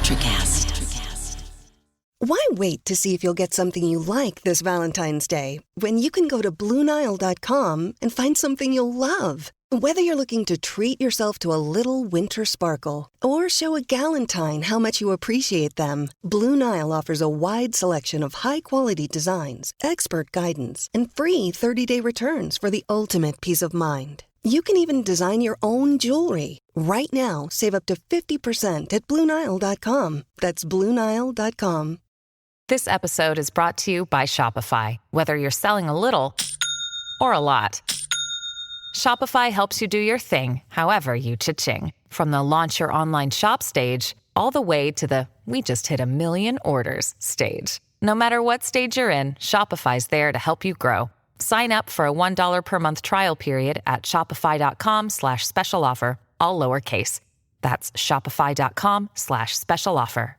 Electrocast. Why wait to see if you'll get something you like this Valentine's Day when you can go to BlueNile.com and find something you'll love? Whether you're looking to treat yourself to a little winter sparkle or show a galentine how much you appreciate them, Blue Nile offers a wide selection of high-quality designs, expert guidance, and free 30-day returns for the ultimate peace of mind. You can even design your own jewelry. Right now, save up to 50% at BlueNile.com. That's BlueNile.com. This episode is brought to you by Shopify. Whether you're selling a little or a lot, Shopify helps you do your thing, however you cha-ching. From the launch your online shop stage, all the way to the we just hit 1 million orders stage. No matter what stage you're in, Shopify's there to help you grow. Sign up for a $1 per month trial period at shopify.com/special offer, all lowercase. That's shopify.com/special offer.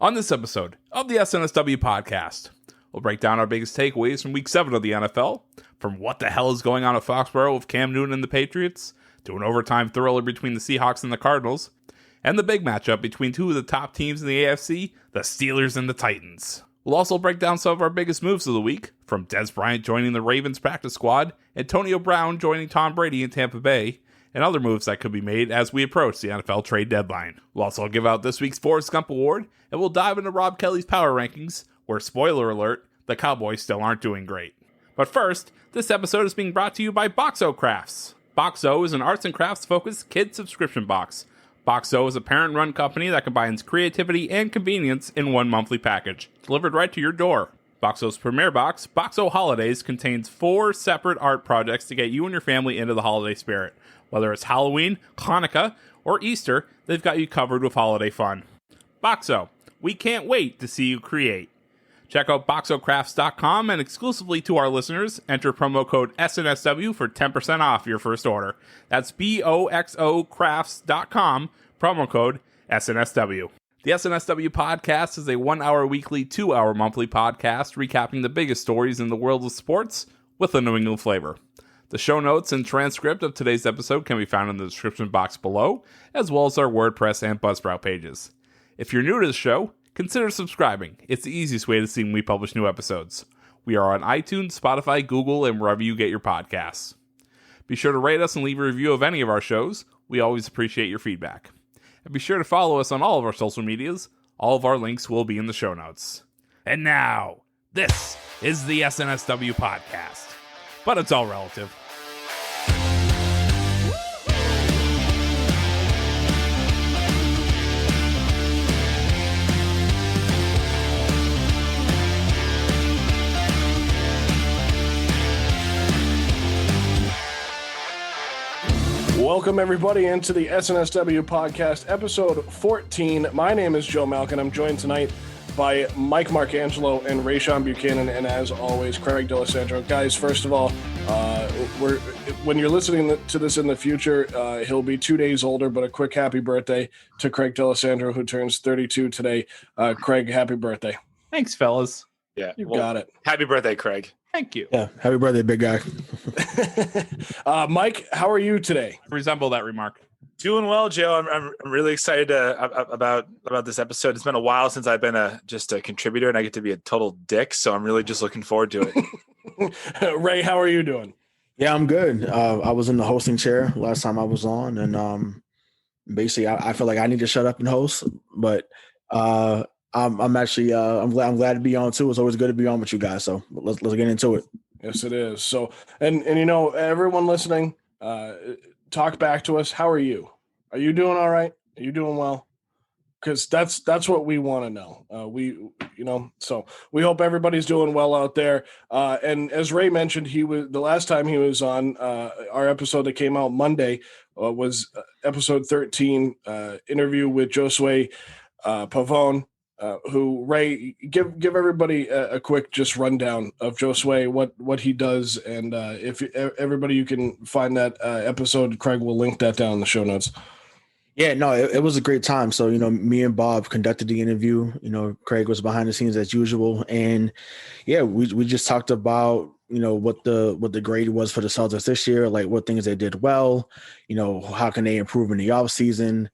On this episode of the SNSW podcast, we'll break down our biggest takeaways from Week 7 of the NFL, from what the hell is going on at Foxborough with Cam Newton and the Patriots, to an overtime thriller between the Seahawks and the Cardinals, and the big matchup between two of the top teams in the AFC, the Steelers and the Titans. We'll also break down some of our biggest moves of the week, from Dez Bryant joining the Ravens practice squad, Antonio Brown joining Tom Brady in Tampa Bay, and other moves that could be made as we approach the NFL trade deadline. We'll also give out this week's Forrest Gump Award, and we'll dive into Rob Kelly's power rankings, where, spoiler alert, the Cowboys still aren't doing great. But first, this episode is being brought to you by Boxo Crafts. Boxo is an arts and crafts focused kid subscription box. Boxo is a parent-run company that combines creativity and convenience in one monthly package, delivered right to your door. Boxo's premier box, Boxo Holidays, contains 4 separate art projects to get you and your family into the holiday spirit. Whether it's Halloween, Hanukkah, or Easter, they've got you covered with holiday fun. Boxo, we can't wait to see you create. Check out boxocrafts.com and exclusively to our listeners, enter promo code SNSW for 10% off your first order. That's boxocrafts.com, promo code SNSW. The SNSW podcast is a 1-hour weekly, 2-hour monthly podcast recapping the biggest stories in the world of sports with a New England flavor. The show notes and transcript of today's episode can be found in the description box below, as well as our WordPress and Buzzsprout pages. If you're new to the show, consider subscribing. It's the easiest way to see when we publish new episodes. We are on iTunes, Spotify, Google, and wherever you get your podcasts. Be sure to rate us and leave a review of any of our shows. We always appreciate your feedback. And be sure to follow us on all of our social medias. All of our links will be in the show notes. And now, this is the SNSW podcast. But it's all relative. Welcome, everybody, into the SNSW podcast, episode 14. My name is Joe Malkin. I'm joined tonight by Mike Marcangelo and Rayshawn Buchanan, and as always, Craig D'Alessandro. Guys, first of all, when you're listening to this in the future, he'll be 2 days older, but a quick happy birthday to Craig D'Alessandro, who turns 32 today. Craig, happy birthday. Thanks, fellas. Yeah, You got it. Happy birthday, Craig. Thank you. Yeah, happy birthday, big guy. Mike, how are you today? Resemble that remark. Doing well, Joe. I'm really excited about this episode. It's been a while since I've been just a contributor, and I get to be a total dick. So I'm really just looking forward to it. Ray, how are you doing? Yeah, I'm good. I was in the hosting chair last time I was on, and basically I feel like I need to shut up and host, but I'm actually I'm glad to be on too. It's always good to be on with you guys. So let's get into it. Yes, it is. So, and you know, everyone listening, talk back to us. How are you? Are you doing all right? Are you doing well? Because that's what we want to know. So we hope everybody's doing well out there. And as Ray mentioned, the last time he was on our episode that came out Monday was episode 13, interview with Josue Pavone. Who, Ray, give everybody a quick just rundown of Josue, what he does, and if everybody, you can find that episode. Craig will link that down in the show notes. Yeah, no, it was a great time. So, me and Bob conducted the interview. Craig was behind the scenes as usual. And yeah, we just talked about, what the grade was for the Celtics this year, like what things they did well, how can they improve in the off season.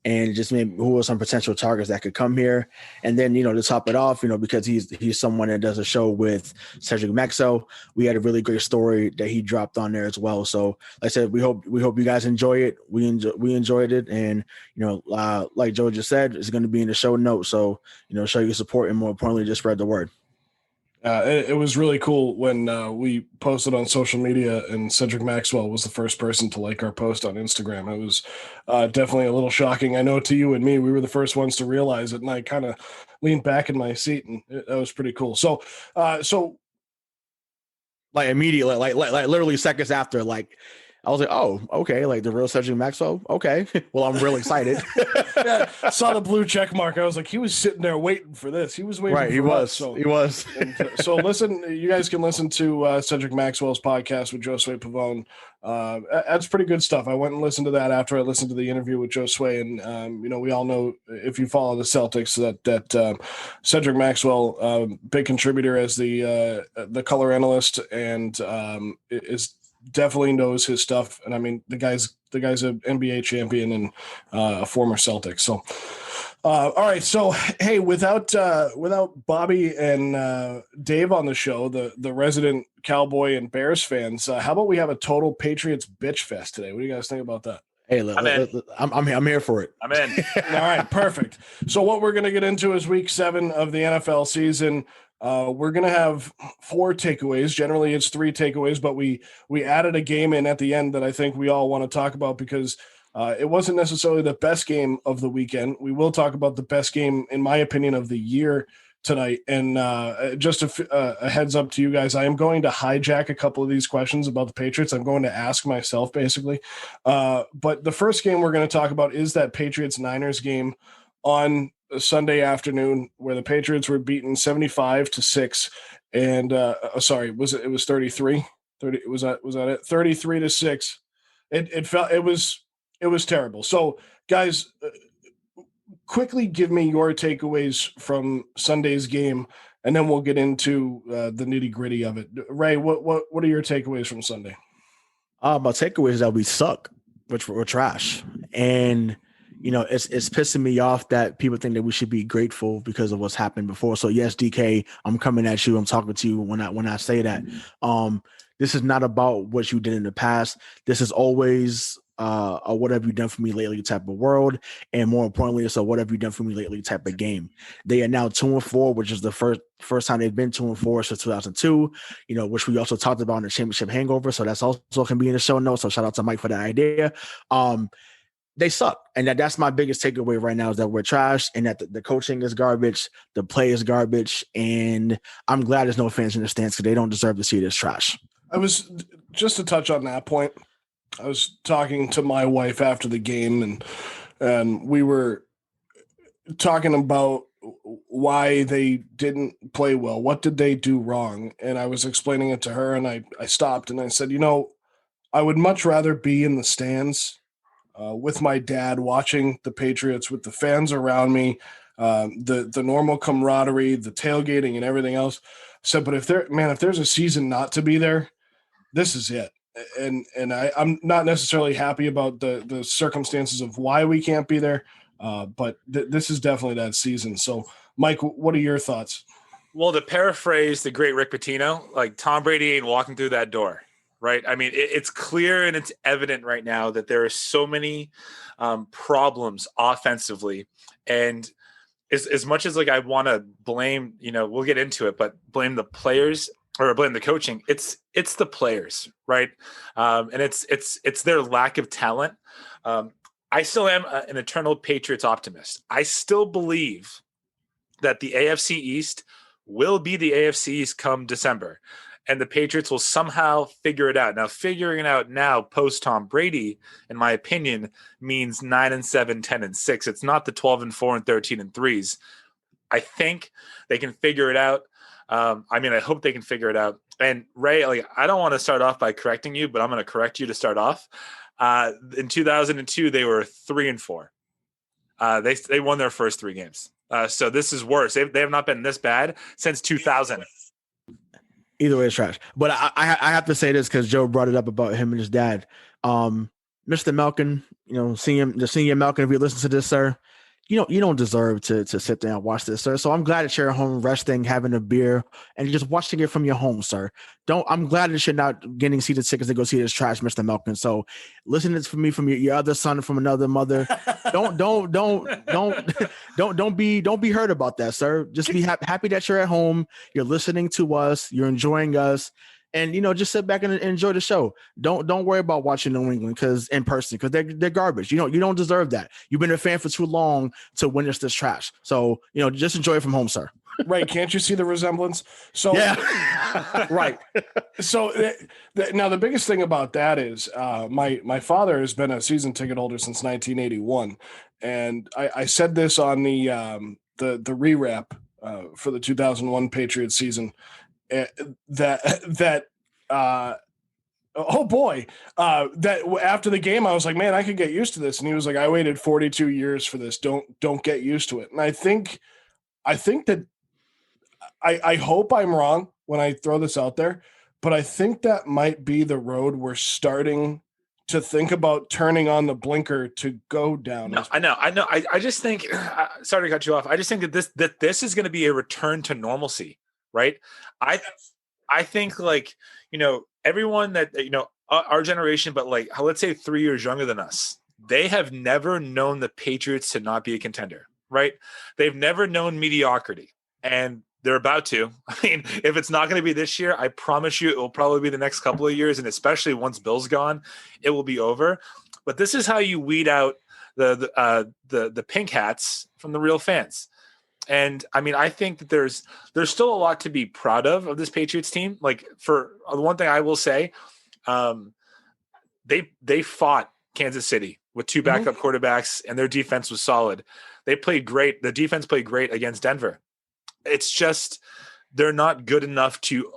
and just maybe who are some potential targets that could come here. And then, to top it off, because he's someone that does a show with Cedric Maxwell, we had a really great story that he dropped on there as well. So like I said, we hope you guys enjoy it. We enjoyed it. And, like Joe just said, it's going to be in the show notes. So, show your support and more importantly, just spread the word. It was really cool when we posted on social media and Cedric Maxwell was the first person to like our post on Instagram. It was definitely a little shocking. I know to you and me, we were the first ones to realize it, and I kind of leaned back in my seat, and that was pretty cool. So like immediately, like literally seconds after, like I was like, oh, okay, like the real Cedric Maxwell. Okay, well, I'm real excited. Yeah, saw the blue check mark. I was like, he was sitting there waiting for this. He was waiting. Right, for he was. us, so. He was. So listen, you guys can listen to Cedric Maxwell's podcast with Josue Pavone. That's pretty good stuff. I went and listened to that after I listened to the interview with Josue, and we all know if you follow the Celtics that Cedric Maxwell, big contributor as the color analyst, and is definitely knows his stuff. And I mean, the guy's an NBA champion and a former Celtic. So, all right. So, hey, without Bobby and Dave on the show, the resident Cowboy and Bears fans, how about we have a total Patriots bitch fest today? What do you guys think about that? Hey, I'm here for it. I'm in. All right, perfect. So what we're going to get into is week 7 of the NFL season. We're going to have 4 takeaways. Generally, it's 3 takeaways, but we added a game in at the end that I think we all want to talk about because it wasn't necessarily the best game of the weekend. We will talk about the best game, in my opinion, of the year tonight. And just a heads up to you guys, I am going to hijack a couple of these questions about the Patriots. I'm going to ask myself, basically. But the first game we're going to talk about is that Patriots-Niners game on Sunday afternoon where the Patriots were beaten 75-6. And it was 33? 30, was that it? 33-6. It was terrible. So guys, quickly give me your takeaways from Sunday's game, and then we'll get into the nitty-gritty of it. Ray, what are your takeaways from Sunday? My takeaway is that we suck, which we're trash. And it's pissing me off that people think that we should be grateful because of what's happened before. So yes, DK, I'm coming at you. I'm talking to you when I say that. This is not about what you did in the past. This is always a what have you done for me lately type of world, and more importantly, it's a what have you done for me lately type of game. They are now 2-4, which is the first time they've been 2-4 since 2002. Which we also talked about in the championship hangover. So that's also can be in the show notes. So shout out to Mike for that idea. They suck, and that's my biggest takeaway right now is that we're trash, and that the coaching is garbage, the play is garbage, and I'm glad there's no fans in the stands because they don't deserve to see this trash. I was just to touch on that point. I was talking to my wife after the game, and we were talking about why they didn't play well. What did they do wrong? And I was explaining it to her, and I stopped and I said, I would much rather be in the stands with my dad watching the Patriots with the fans around me, the normal camaraderie, the tailgating and everything else. I said, but if there's a season not to be there, this is it. And I'm not necessarily happy about the circumstances of why we can't be there, but this is definitely that season. So, Mike, what are your thoughts? Well, to paraphrase the great Rick Pitino, like Tom Brady ain't walking through that door, right? I mean, it's clear and it's evident right now that there are so many problems offensively. And as much as I want to blame, we'll get into it, but blame the players or blame the coaching, it's the players, right? And it's their lack of talent. I still am an eternal Patriots optimist. I still believe that the AFC East will be the AFC East come December, and the Patriots will somehow figure it out. Now, figuring it out now post Tom Brady, in my opinion, means 9-7, 10-6. It's not the 12-4 and 13-3s. I think they can figure it out. I hope they can figure it out. And Ray, I don't want to start off by correcting you, but I'm going to correct you to start off. In 2002, they were 3-4. They won their first 3 games. So this is worse. They have not been this bad since 2000. Either way, it's trash. But I have to say this because Joe brought it up about him and his dad. Mr. Malkin, Senior Malcolm, if you listen to this, sir, you don't deserve to sit there and watch this, sir. So I'm glad that you're at home resting, having a beer, and just watching it from your home, sir. I'm glad that you're not getting seated tickets to go see this trash, Mr. Malcolm. So listen to this from me, from your other son, from another mother. Don't be hurt about that, sir. Just be happy that you're at home. You're listening to us. You're enjoying us. And just sit back and enjoy the show. Don't worry about watching New England in person because they're garbage. You don't deserve that. You've been a fan for too long to witness this trash. So just enjoy it from home, sir. Right? Can't you see the resemblance? So yeah, right. So now the biggest thing about that is my father has been a season ticket holder since 1981, and I said this on the rewrap for the 2001 Patriots season. That after the game I was like, man, I could get used to this, and he was like, I waited 42 years for this. Don't get used to it. And I think that I hope I'm wrong when I throw this out there, but I think that might be the road we're starting to think about turning on the blinker to go down. No, I know. I just think sorry to cut you off. I just think that this is going to be a return to normalcy. Right. I think everyone that, our generation, but let's say 3 years younger than us, they have never known the Patriots to not be a contender. Right. They've never known mediocrity, and they're about to. I mean, if it's not going to be this year, I promise you it will probably be the next couple of years. And especially once Bill's gone, it will be over. But this is how you weed out the pink hats from the real fans. And I mean, I think that there's still a lot to be proud of this Patriots team. For one thing I will say, they fought Kansas City with two backup quarterbacks, and their defense was solid. They played great. The defense played great against Denver. It's just they're not good enough to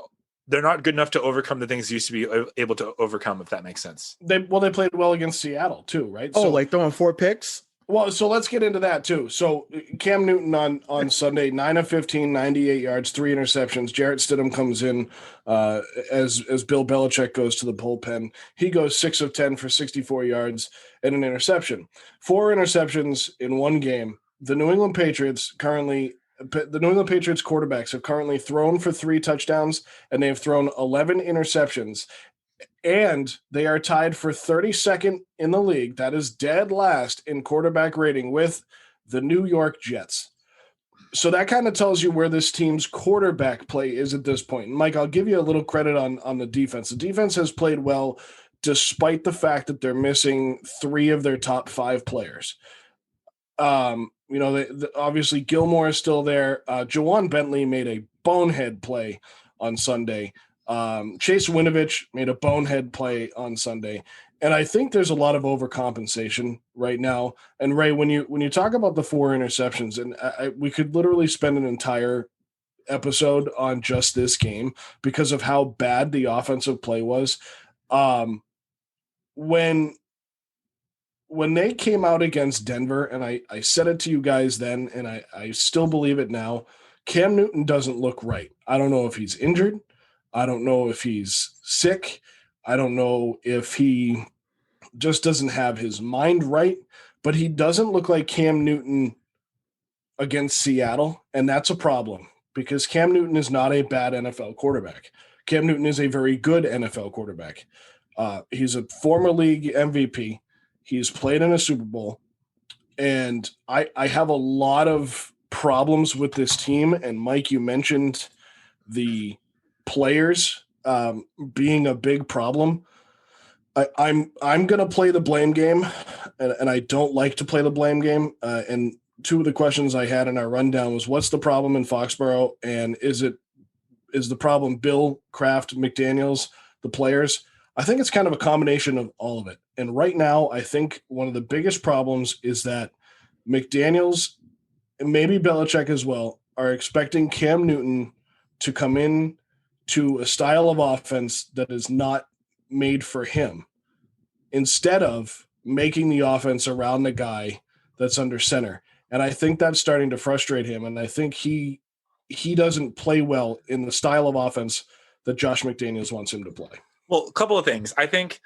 overcome the things they used to be able to overcome, if that makes sense. They played well against Seattle too, right? Throwing 4 picks. Well, so let's get into that too. So Cam Newton on Sunday, 9 of 15, 98 yards, 3 interceptions. Jarrett Stidham comes in as Bill Belichick goes to the bullpen. He goes 6 of 10 for 64 yards and an interception. 4 interceptions in one game. The New England Patriots quarterbacks have currently thrown for 3 touchdowns, and they have thrown 11 interceptions. And they are tied for 32nd in the league. That is dead last in quarterback rating with the New York Jets. So that kind of tells you where this team's quarterback play is at this point. And Mike, I'll give you a little credit on the defense. The defense has played well despite the fact that they're missing 3 of their top 5 players. Obviously Gilmore is still there. Jawan Bentley made a bonehead play on Sunday. Chase Winovich made a bonehead play on Sunday. And I think there's a lot of overcompensation right now. And Ray, when you talk about the 4 interceptions, and we could literally spend an entire episode on just this game because of how bad the offensive play was. When they came out against Denver, and I said it to you guys then, and I still believe it now, Cam Newton doesn't look right. I don't know if he's injured. I don't know if he's sick. I don't know if he just doesn't have his mind right, but he doesn't look like Cam Newton against Seattle, and that's a problem because Cam Newton is not a bad NFL quarterback. Cam Newton is a very good NFL quarterback. He's a former league MVP. He's played in a Super Bowl, and I have a lot of problems with this team. And Mike, you mentioned the players being a big problem. I'm going to play the blame game, and I don't like to play the blame game. And 2 of the questions I had in our rundown was, what's the problem in Foxborough, and is the problem Bill, Kraft, McDaniels, the players? I think it's kind of a combination of all of it. And right now, I think one of the biggest problems is that McDaniels, and maybe Belichick as well, are expecting Cam Newton to come in to a style of offense that is not made for him, instead of making the offense around the guy that's under center. And I think that's starting to frustrate him. And I think he doesn't play well in the style of offense that Josh McDaniels wants him to play. Well, a couple of things. I think,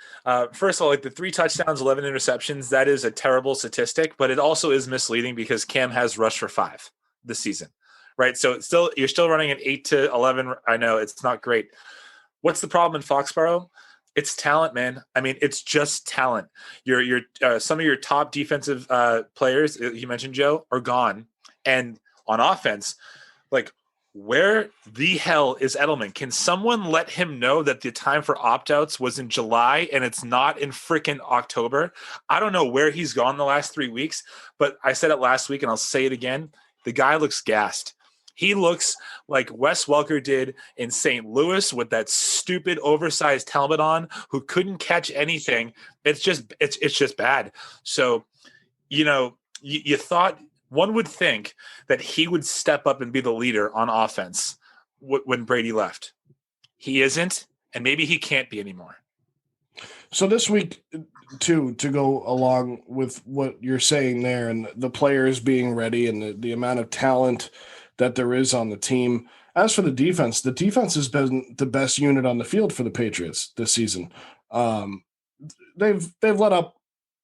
first of all, like the 3 touchdowns, 11 interceptions, that is a terrible statistic, but it also is misleading because Cam has rushed for 5 this season, right? So you're still running an 8 to 11. I know it's not great. What's the problem in Foxborough? It's talent, man. I mean, it's just talent. Your some of your top defensive players, you mentioned, Joe, are gone. And on offense, like, where the hell is Edelman? Can someone let him know that the time for opt-outs was in July and it's not in freaking October? I don't know where he's gone the last 3 weeks, but I said it last week and I'll say it again. The guy looks gassed. He looks like Wes Welker did in St. Louis with that stupid oversized helmet on, who couldn't catch anything. It's just bad. So, you thought, one would think that he would step up and be the leader on offense when Brady left. He isn't, and maybe he can't be anymore. So this week, too, to go along with what you're saying there and the players being ready and the amount of talent that there is on the team. As for the defense has been the best unit on the field for the Patriots this season. They've let up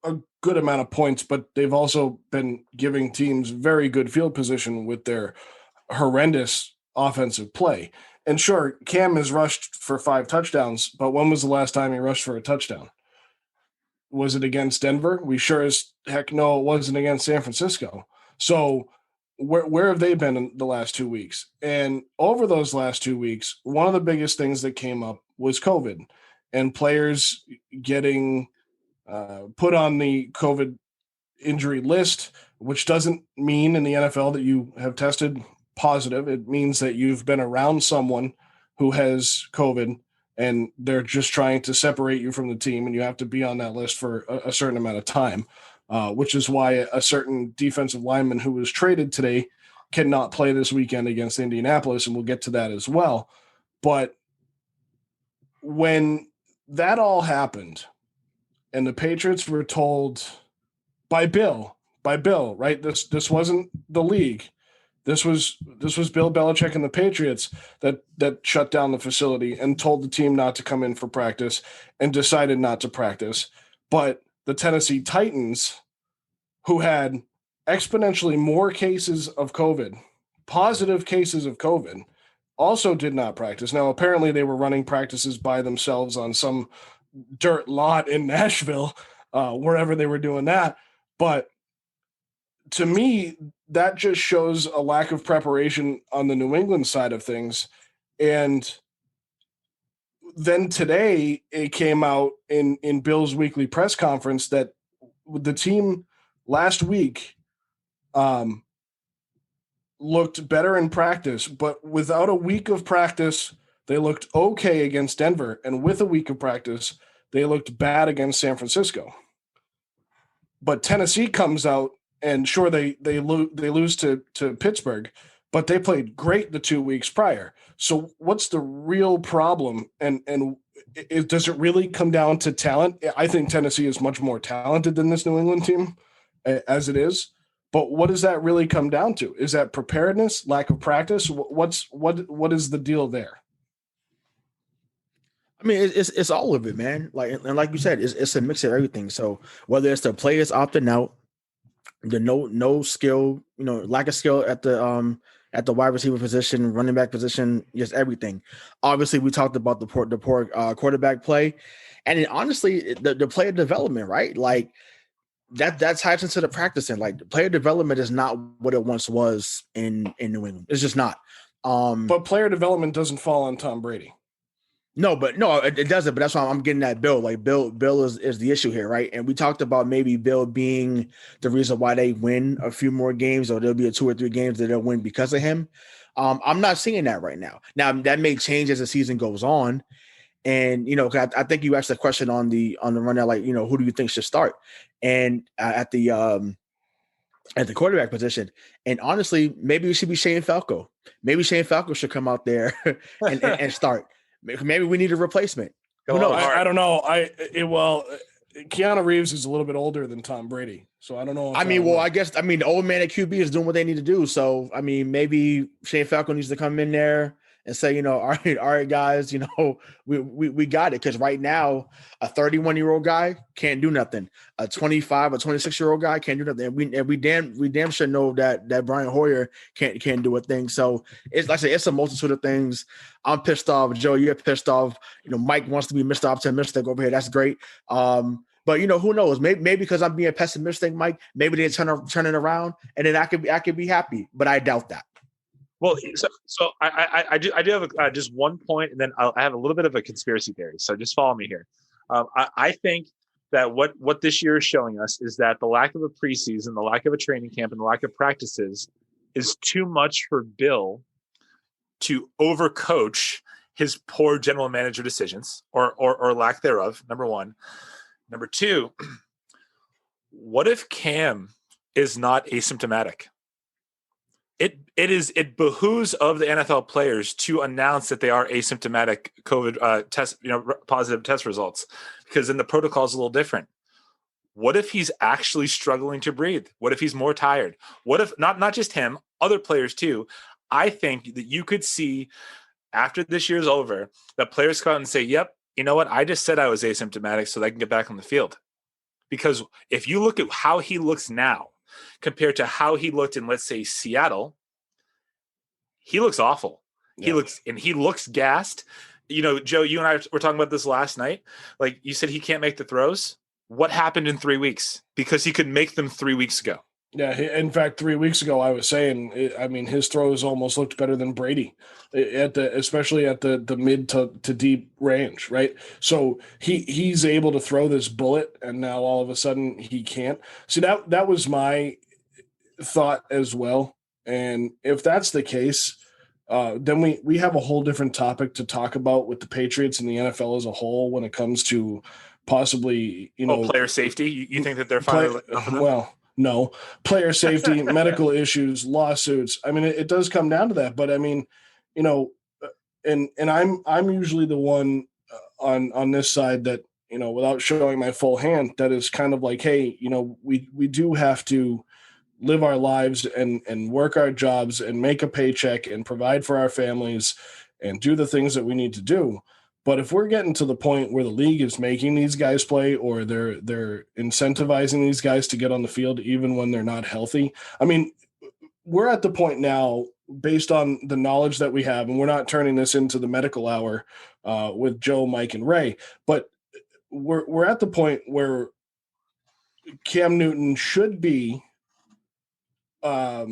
a good amount of points, but they've also been giving teams very good field position with their horrendous offensive play. And sure, Cam has rushed for 5 touchdowns, but when was the last time he rushed for a touchdown? Was it against Denver? We sure as heck know it wasn't against San Francisco. So where have they been in the last 2 weeks? And over those last 2 weeks, one of the biggest things that came up was COVID and players getting put on the COVID injury list, which doesn't mean in the NFL that you have tested positive. It means that you've been around someone who has COVID and they're just trying to separate you from the team, and you have to be on that list for a certain amount of time, which is why a certain defensive lineman who was traded today cannot play this weekend against Indianapolis, and we'll get to that as well. But when that all happened, and the Patriots were told by Bill, right? This wasn't the league. This was Bill Belichick and the Patriots that shut down the facility and told the team not to come in for practice and decided not to practice. But the Tennessee Titans, who had exponentially more cases of COVID, positive cases of COVID, also did not practice. Now, apparently they were running practices by themselves on some dirt lot in Nashville, wherever they were doing that. But to me, that just shows a lack of preparation on the New England side of things. And then today it came out in Bill's weekly press conference that the team last week looked better in practice, but without a week of practice, they looked okay against Denver. And with a week of practice, they looked bad against San Francisco. But Tennessee comes out, and sure, they lose to Pittsburgh, but they played great the 2 weeks prior. So what's the real problem? And does it really come down to talent? I think Tennessee is much more talented than this New England team as it is. But what does that really come down to? Is that preparedness, lack of practice? What is the deal there? I mean, it's all of it, man. Like you said, it's a mix of everything. So whether it's the players opting out, the no skill, lack of skill at the wide receiver position, running back position, just everything. Obviously, we talked about the poor quarterback play, and then honestly, the player development, right? Like that ties into the practicing. Like the player development is not what it once was in New England. It's just not. But player development doesn't fall on Tom Brady. No, it doesn't. But that's why I'm getting at Bill. Like Bill is the issue here, right? And we talked about maybe Bill being the reason why they win a few more games, or there'll be 2 or 3 games that they'll win because of him. I'm not seeing that right now. Now that may change as the season goes on, and I think you asked the question on the rundown, like who do you think should start, and at the quarterback position, and honestly, maybe it should be Shane Falco. Maybe Shane Falco should come out there and start. Maybe we need a replacement. Who knows? I don't know. Keanu Reeves is a little bit older than Tom Brady, so I don't know. I guess the old man at QB is doing what they need to do. So maybe Shane Falco needs to come in there and say, all right, guys, we got it. Because right now, a 31-year-old guy can't do nothing. A 25 or 26-year-old guy can't do nothing. And we damn sure know that Brian Hoyer can't do a thing. So it's like I say, it's a multitude of things. I'm pissed off. Joe, you're pissed off. Mike wants to be Mr. Optimistic over here. That's great. But who knows? Maybe because I'm being pessimistic, Mike. Maybe they turn it around, and then I could be happy. But I doubt that. Well, so I do have just one point, and then I have a little bit of a conspiracy theory. So just follow me here. I think that what this year is showing us is that the lack of a preseason, the lack of a training camp, and the lack of practices is too much for Bill to overcoach his poor general manager decisions or lack thereof. Number one. Number two, what if Cam is not asymptomatic? It behooves of the NFL players to announce that they are asymptomatic COVID test, positive test results, because then the protocol is a little different. What if he's actually struggling to breathe? What if he's more tired? What if not just him, other players too? I think that you could see after this year's over that players come out and say, "Yep, you know what? I just said I was asymptomatic so they can get back on the field." Because if you look at how he looks now compared to how he looked in, let's say, Seattle, he looks awful. Yeah. He looks gassed. Joe, you and I were talking about this last night. Like you said, he can't make the throws. What happened in 3 weeks? Because he could make them 3 weeks ago. Yeah, in fact, 3 weeks ago, I was saying, his throws almost looked better than Brady, especially at the mid to deep range, right? So he's able to throw this bullet, and now all of a sudden he can't. See, that was my thought as well. And if that's the case, then we have a whole different topic to talk about with the Patriots and the NFL as a whole when it comes to possibly, player safety. You think that they're finally No, player safety, medical issues, lawsuits. It does come down to that. But and I'm usually the one on this side that, without showing my full hand, that is kind of like, hey, we do have to live our lives and work our jobs and make a paycheck and provide for our families and do the things that we need to do. But if we're getting to the point where the league is making these guys play, or they're incentivizing these guys to get on the field even when they're not healthy, we're at the point now, based on the knowledge that we have, and we're not turning this into the medical hour with Joe, Mike, and Ray, but we're at the point where Cam Newton should be, I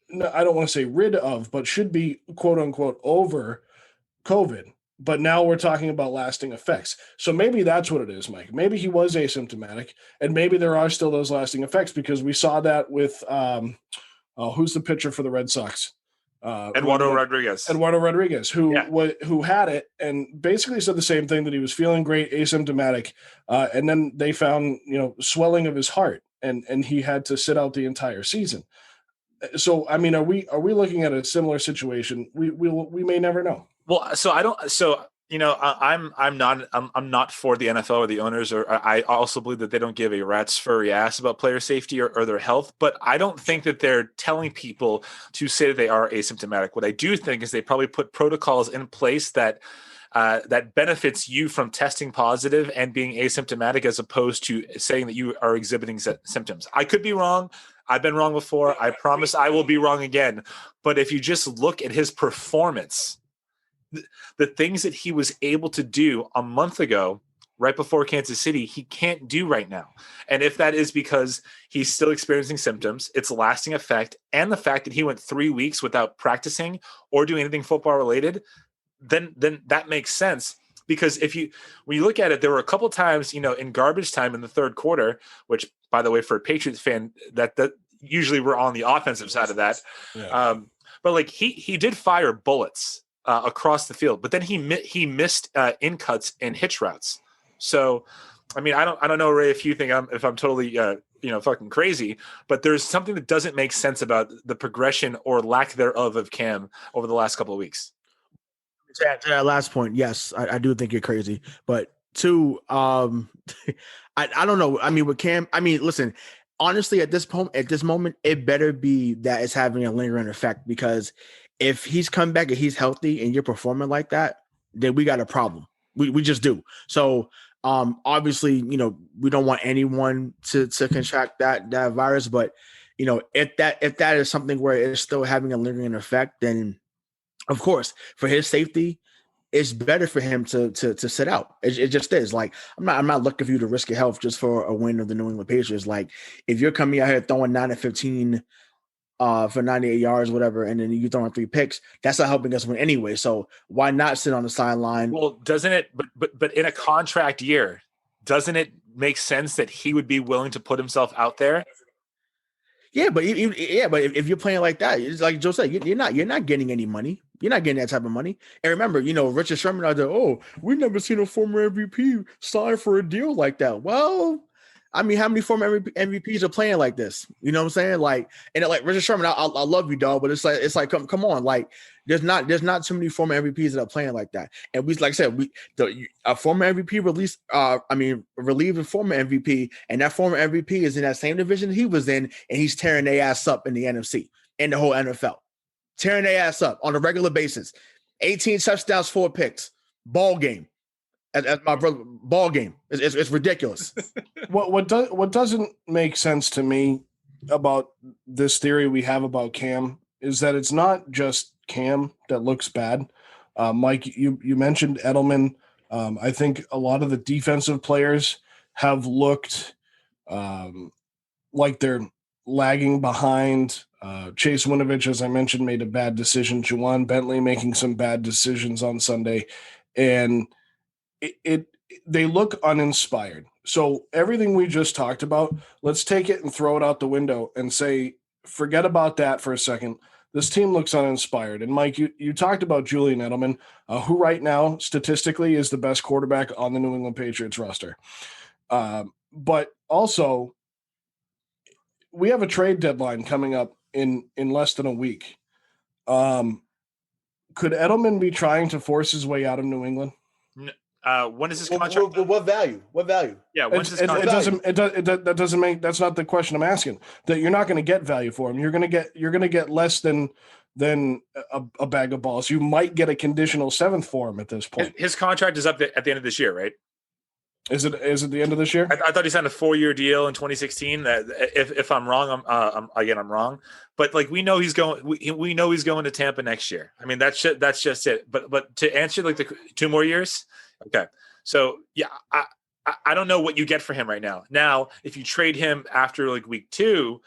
don't want to say rid of, but should be, quote unquote, over COVID. But now we're talking about lasting effects. So maybe that's what it is, Mike. Maybe he was asymptomatic, and maybe there are still those lasting effects, because we saw that with who's the pitcher for the Red Sox? Eduardo Rodriguez, who had it and basically said the same thing, that he was feeling great, asymptomatic, and then they found swelling of his heart, and he had to sit out the entire season. So are we looking at a similar situation? We may never know. Well, so I don't. So I'm not for the NFL or the owners, or I also believe that they don't give a rat's furry ass about player safety or their health. But I don't think that they're telling people to say that they are asymptomatic. What I do think is they probably put protocols in place that benefits you from testing positive and being asymptomatic, as opposed to saying that you are exhibiting symptoms. I could be wrong. I've been wrong before. I promise I will be wrong again. But if you just look at his performance, the things that he was able to do a month ago, right before Kansas City, he can't do right now. And if that is because he's still experiencing symptoms, it's lasting effect, and the fact that he went 3 weeks without practicing or doing anything football related, then that makes sense. Because when you look at it, there were a couple times, in garbage time in the third quarter, which, by the way, for a Patriots fan, that usually we're on the offensive side of that. Yeah. But like he did fire bullets across the field, but then he missed in cuts and hitch routes. So, I don't know, Ray, if you think I'm totally fucking crazy, but there's something that doesn't make sense about the progression or lack thereof of Cam over the last couple of weeks. To that last point, yes, I do think you're crazy. But two, I don't know. With Cam, listen, honestly, at this moment, it better be that it's having a lingering effect, because if he's come back and he's healthy and you're performing like that, then we got a problem. We just do. So obviously, we don't want anyone to contract that virus, but if that is something where it's still having a lingering effect, then of course, for his safety, it's better for him to sit out. It just is. Like, I'm not looking for you to risk your health just for a win of the New England Patriots. Like, if you're coming out here throwing 9 of 15 for 98 yards, whatever, and then you throwing 3 picks, that's not helping us win anyway. So why not sit on the sideline? Well, doesn't it? But in a contract year, doesn't it make sense that he would be willing to put himself out there? Yeah, but if you're playing like that, it's like Joe said, you're not getting any money. You're not getting that type of money. And remember, Richard Sherman out there, we've never seen a former MVP sign for a deal like that. Well, I mean, how many former MVPs are playing like this? You know what I'm saying? Like, and like Richard Sherman, I love you, dog, but it's like come on, like there's not too many former MVPs that are playing like that. And like I said, a former MVP relieved a former MVP, and that former MVP is in that same division he was in, and he's tearing their ass up in the NFC and the whole NFL, tearing their ass up on a regular basis. 18 touchdowns, 4 picks, ball game. As my brother, ball game. It's ridiculous. What doesn't make sense to me about this theory we have about Cam is that it's not just Cam that looks bad. Mike, you mentioned Edelman. I think a lot of the defensive players have looked like they're lagging behind. Chase Winovich, as I mentioned, made a bad decision. Juwan Bentley making some bad decisions on Sunday, and they look uninspired. So everything we just talked about, let's take it and throw it out the window and say, forget about that for a second. This team looks uninspired. And Mike, you talked about Julian Edelman, who right now statistically is the best quarterback on the New England Patriots roster. But also, we have a trade deadline coming up in less than a week. Could Edelman be trying to force his way out of New England? When is his contract? What value? Yeah, when's his contract? That's not the question I'm asking. That you're not going to get value for him. You're going to get less than a bag of balls. You might get a conditional 7th for him at this point. His contract is up at the end of this year, right? Is it the end of this year? I thought he signed a 4-year deal in 2016. That if I'm wrong, I'm wrong. But like we know he's going to Tampa next year. I mean that's just it. But to answer like the 2 more years. Okay. So yeah, I don't know what you get for him right now. Now, if you trade him after like week 2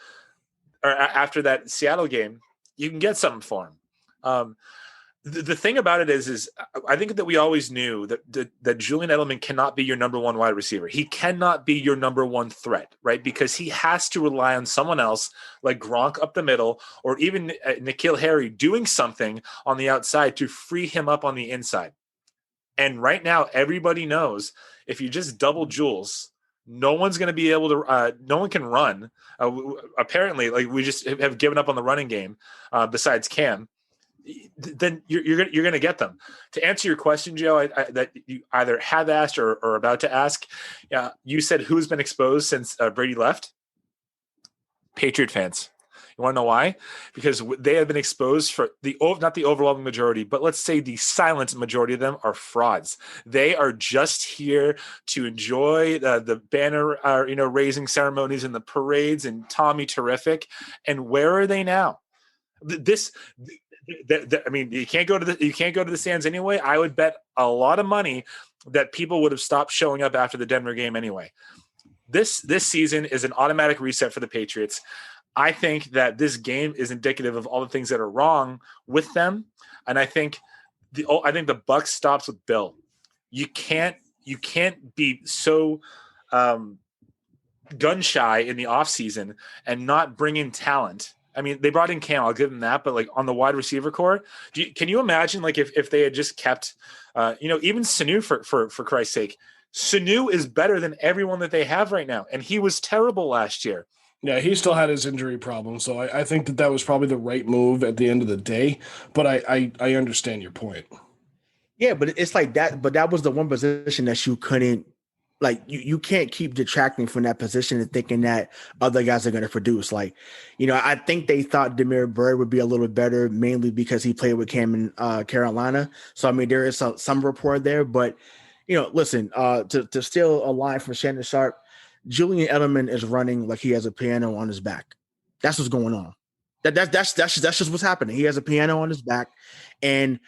or after that Seattle game, you can get something for him. The thing about it is I think that we always knew that Julian Edelman cannot be your number 1 wide receiver. He cannot be your number 1 threat, right? Because he has to rely on someone else like Gronk up the middle, or even N'Keal Harry doing something on the outside to free him up on the inside. And right now, everybody knows if you just double Jules, no one's going to be able to. No one can run. Apparently, like we just have given up on the running game. Besides Cam, then you're going to get them. To answer your question, Joe, that you either have asked or about to ask, you said who's been exposed since Brady left? Patriot fans. You want to know why? Because they have been exposed for not the overwhelming majority, but let's say the silent majority of them are frauds. They are just here to enjoy the banner, raising ceremonies and the parades and Tommy Terrific. And where are they now? I mean, you can't go to the stands anyway. I would bet a lot of money that people would have stopped showing up after the Denver game anyway. This season is an automatic reset for the Patriots. I think that this game is indicative of all the things that are wrong with them, and I think the buck stops with Bill. You can't be so gun shy in the offseason and not bring in talent. I mean, they brought in Cam, I'll give them that, but like on the wide receiver core, can you imagine like if they had just kept, even Sanu for Christ's sake, Sanu is better than everyone that they have right now, and he was terrible last year. Yeah, he still had his injury problem, so I think that was probably the right move at the end of the day. But I understand your point. Yeah, but it's like that. But that was the one position that you couldn't like you can't keep detracting from that position and thinking that other guys are going to produce. Like, I think they thought Demir Bird would be a little better, mainly because he played with Cam in Carolina. So, I mean, there is some rapport there, but listen, to steal a line from Shannon Sharp, Julian Edelman is running like he has a piano on his back. That's what's going on. That's just what's happening. He has a piano on his back, and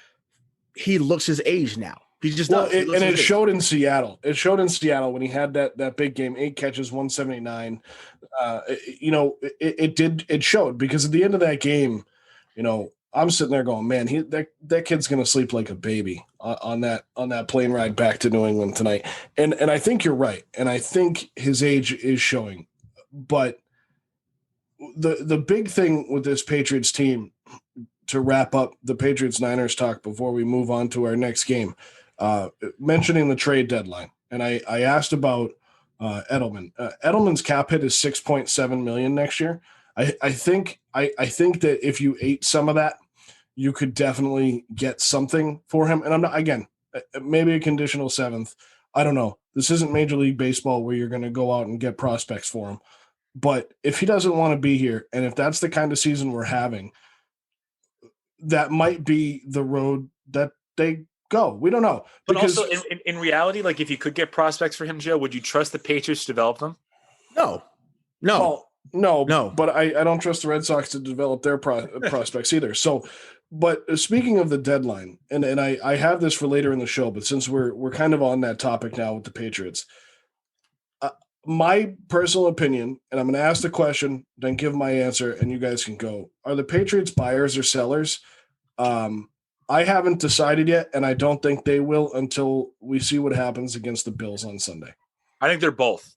he looks his age now. He just does. It showed in Seattle. It showed in Seattle when he had that big game, 8 catches, 179. It showed, because at the end of that game, I'm sitting there going, man, that kid's gonna sleep like a baby on that plane ride back to New England tonight. And I think you're right, and I think his age is showing. But the big thing with this Patriots team, to wrap up the Patriots-Niners talk before we move on to our next game, mentioning the trade deadline, and I asked about Edelman. Edelman's cap hit is $6.7 million next year. I think that if you ate some of that, you could definitely get something for him. And I'm not, again, maybe a conditional 7th. I don't know. This isn't Major League Baseball where you're going to go out and get prospects for him. But if he doesn't want to be here, and if that's the kind of season we're having, that might be the road that they go. We don't know. But also, in reality, like, if you could get prospects for him, Joe, would you trust the Patriots to develop them? No. Well, no. But I don't trust the Red Sox to develop their prospects either. So, but speaking of the deadline, and I have this for later in the show, but since we're kind of on that topic now with the Patriots, my personal opinion, and I'm going to ask the question, then give my answer, and you guys can go. Are the Patriots buyers or sellers? I haven't decided yet, and I don't think they will until we see what happens against the Bills on Sunday. I think they're both.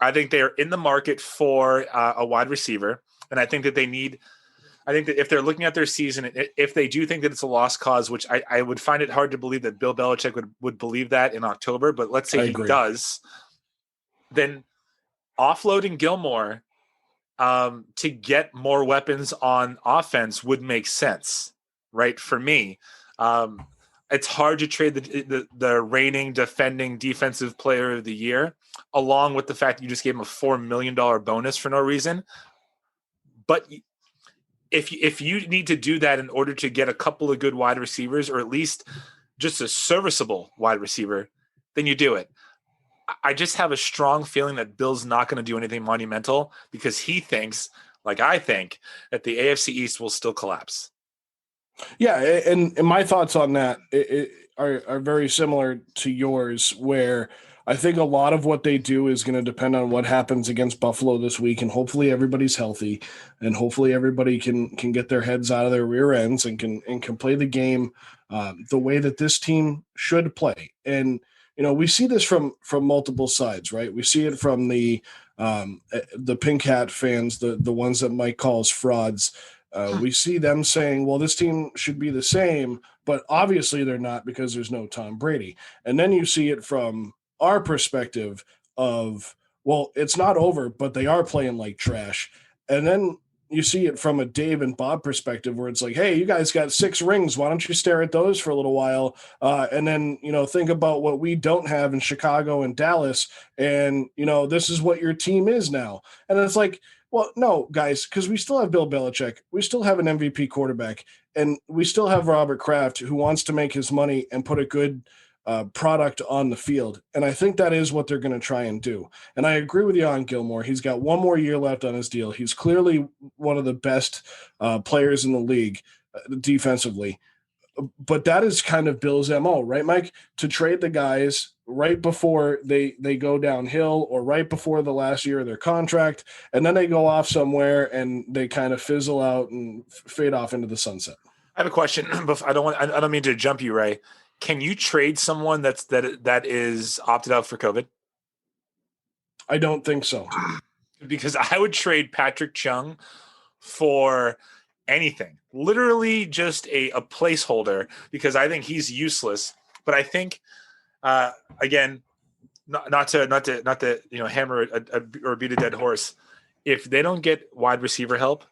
I think they are in the market for a wide receiver, and I think that I think that if they're looking at their season, if they do think that it's a lost cause, which I would find it hard to believe that Bill Belichick would believe that in October, but let's say he does, then offloading Gilmore to get more weapons on offense would make sense, right? For me, it's hard to trade the reigning defending defensive player of the year, along with the fact that you just gave him a $4 million bonus for no reason. But if you need to do that in order to get a couple of good wide receivers, or at least just a serviceable wide receiver, then you do it. I just have a strong feeling that Bill's not going to do anything monumental, because he thinks, like I think, that the AFC East will still collapse. Yeah, and my thoughts on that are very similar to yours, where I think a lot of what they do is going to depend on what happens against Buffalo this week, and hopefully everybody's healthy, and hopefully everybody can get their heads out of their rear ends and can play the game the way that this team should play. And we see this from multiple sides, right? We see it from the pink hat fans, the ones that Mike calls frauds. We see them saying, well, this team should be the same, but obviously they're not, because there's no Tom Brady. And then you see it from our perspective of, well, it's not over, but they are playing like trash. And then you see it from a Dave and Bob perspective, where it's like, hey, you guys got 6 rings. Why don't you stare at those for a little while? And then, think about what we don't have in Chicago and Dallas. And, this is what your team is now. And it's like, well, no, guys, because we still have Bill Belichick. We still have an MVP quarterback. And we still have Robert Kraft, who wants to make his money and put a good product on the field. And I think that is what they're going to try and do. And I agree with you on Gilmore. He's got 1 more year left on his deal. He's clearly one of the best players in the league defensively. But that is kind of Bill's MO, right, Mike? To trade the guys right before they go downhill, or right before the last year of their contract, and then they go off somewhere and they kind of fizzle out and fade off into the sunset. I have a question. I don't mean to jump you, Ray. Can you trade someone that is opted out for COVID? I don't think so. Because I would trade Patrick Chung for anything, literally just a placeholder, because I think he's useless. But I think, again, not to hammer or beat a dead horse. If they don't get wide receiver help,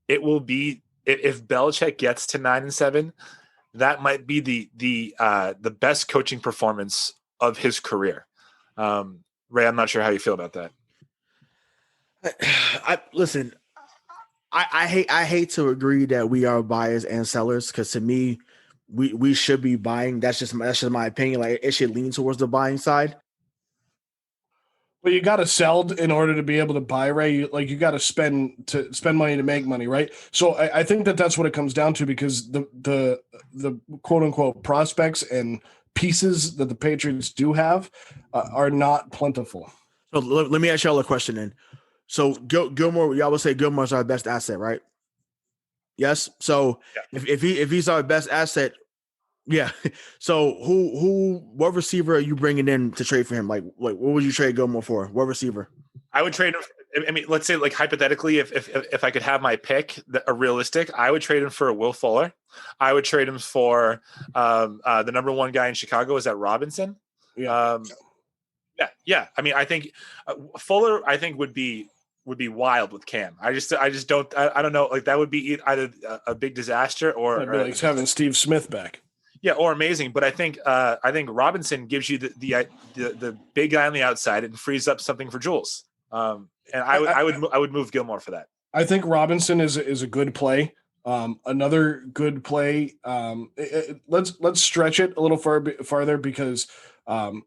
it will be, if Belichick gets to 9-7. That might be the best coaching performance of his career. Ray, I'm not sure how you feel about that. Listen. I hate to agree that we are buyers and sellers, because to me, we should be buying. That's just my opinion. Like, it should lean towards the buying side. But you got to sell in order to be able to buy, Ray. You got to spend money to make money, right? So I think that's what it comes down to, because the quote unquote prospects and pieces that the Patriots do have are not plentiful. So let me ask y'all a question then. So Gilmore, y'all would say Gilmore's our best asset, right? Yes. So yeah. if he's our best asset, yeah. So what receiver are you bringing in to trade for him? Like what would you trade Gilmore for? What receiver? I would trade him. I mean, let's say, like, hypothetically, if I could have my pick, a realistic, I would trade him for Will Fuller. I would trade him for the number one guy in Chicago. Is that Robinson? Yeah. Yeah. I mean, I think Fuller, I think would be wild with Cam. I just don't. I don't know. Like, that would be either a big disaster or like having Steve Smith back. Yeah, or amazing. But I think Robinson gives you the big guy on the outside and frees up something for Jules. And I would move Gilmore for that. I think Robinson is a good play. Another good play. Let's stretch it a little farther, because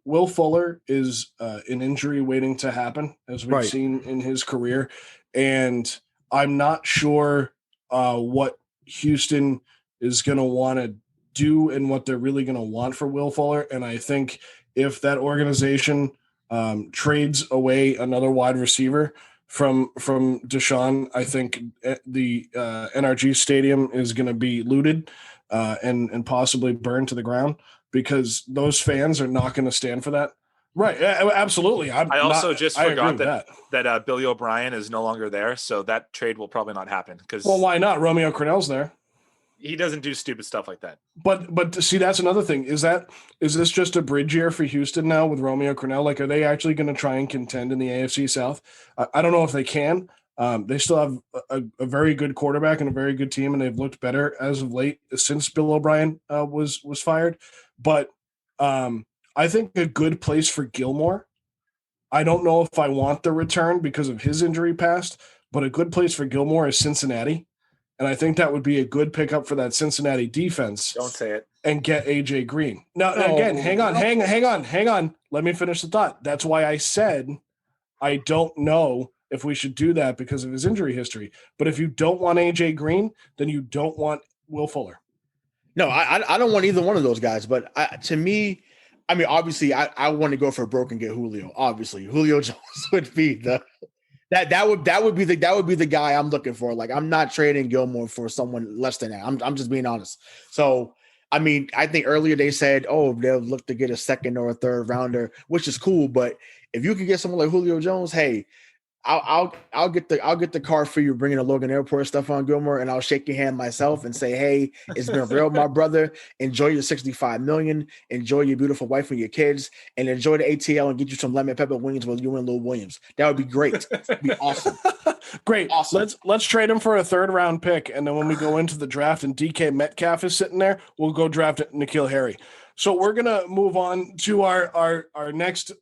Will Fuller is an injury waiting to happen, as we've seen in his career, and I'm not sure what Houston is going to want to do and what they're really going to want for Will Fuller. And I think if that organization trades away another wide receiver from Deshaun, I think the NRG Stadium is going to be looted and possibly burned to the ground, because those fans are not going to stand for that. Right. Absolutely. I also just forgot that Billy O'Brien is no longer there. So that trade will probably not happen. Well, why not? Romeo Crennel's there. He doesn't do stupid stuff like that. But see, that's another thing. Is this just a bridge year for Houston now with Romeo Crennel? Like, are they actually going to try and contend in the AFC South? I don't know if they can. They still have a very good quarterback and a very good team, and they've looked better as of late since Bill O'Brien was fired. But I think a good place for Gilmore, I don't know if I want the return because of his injury past, but a good place for Gilmore is Cincinnati. And I think that would be a good pickup for that Cincinnati defense. Don't say it. And get AJ Green. Now, again, hang on. Let me finish the thought. That's why I said I don't know if we should do that because of his injury history. But if you don't want AJ Green, then you don't want Will Fuller. No, I don't want either one of those guys. But to me, I mean, obviously, I want to go for broke and get Julio. Obviously, Julio Jones would be the. That would be the guy I'm looking for. Like, I'm not trading Gilmore for someone less than that. I'm just being honest. So, I mean, I think earlier they said, oh, they'll look to get a second or a third rounder, which is cool. But if you can get someone like Julio Jones, hey, I'll get the car for you bringing a Logan Airport stuff on Gilmore, and I'll shake your hand myself and say, hey, it's been real, my brother. Enjoy your $65 million. Enjoy your beautiful wife and your kids, and enjoy the ATL and get you some lemon pepper wings with you and Lil Williams. That would be great. That'd be awesome. Great. Awesome. Let's trade him for a third round pick, and then when we go into the draft and DK Metcalf is sitting there, we'll go draft N'Keal Harry. So we're gonna move on to our next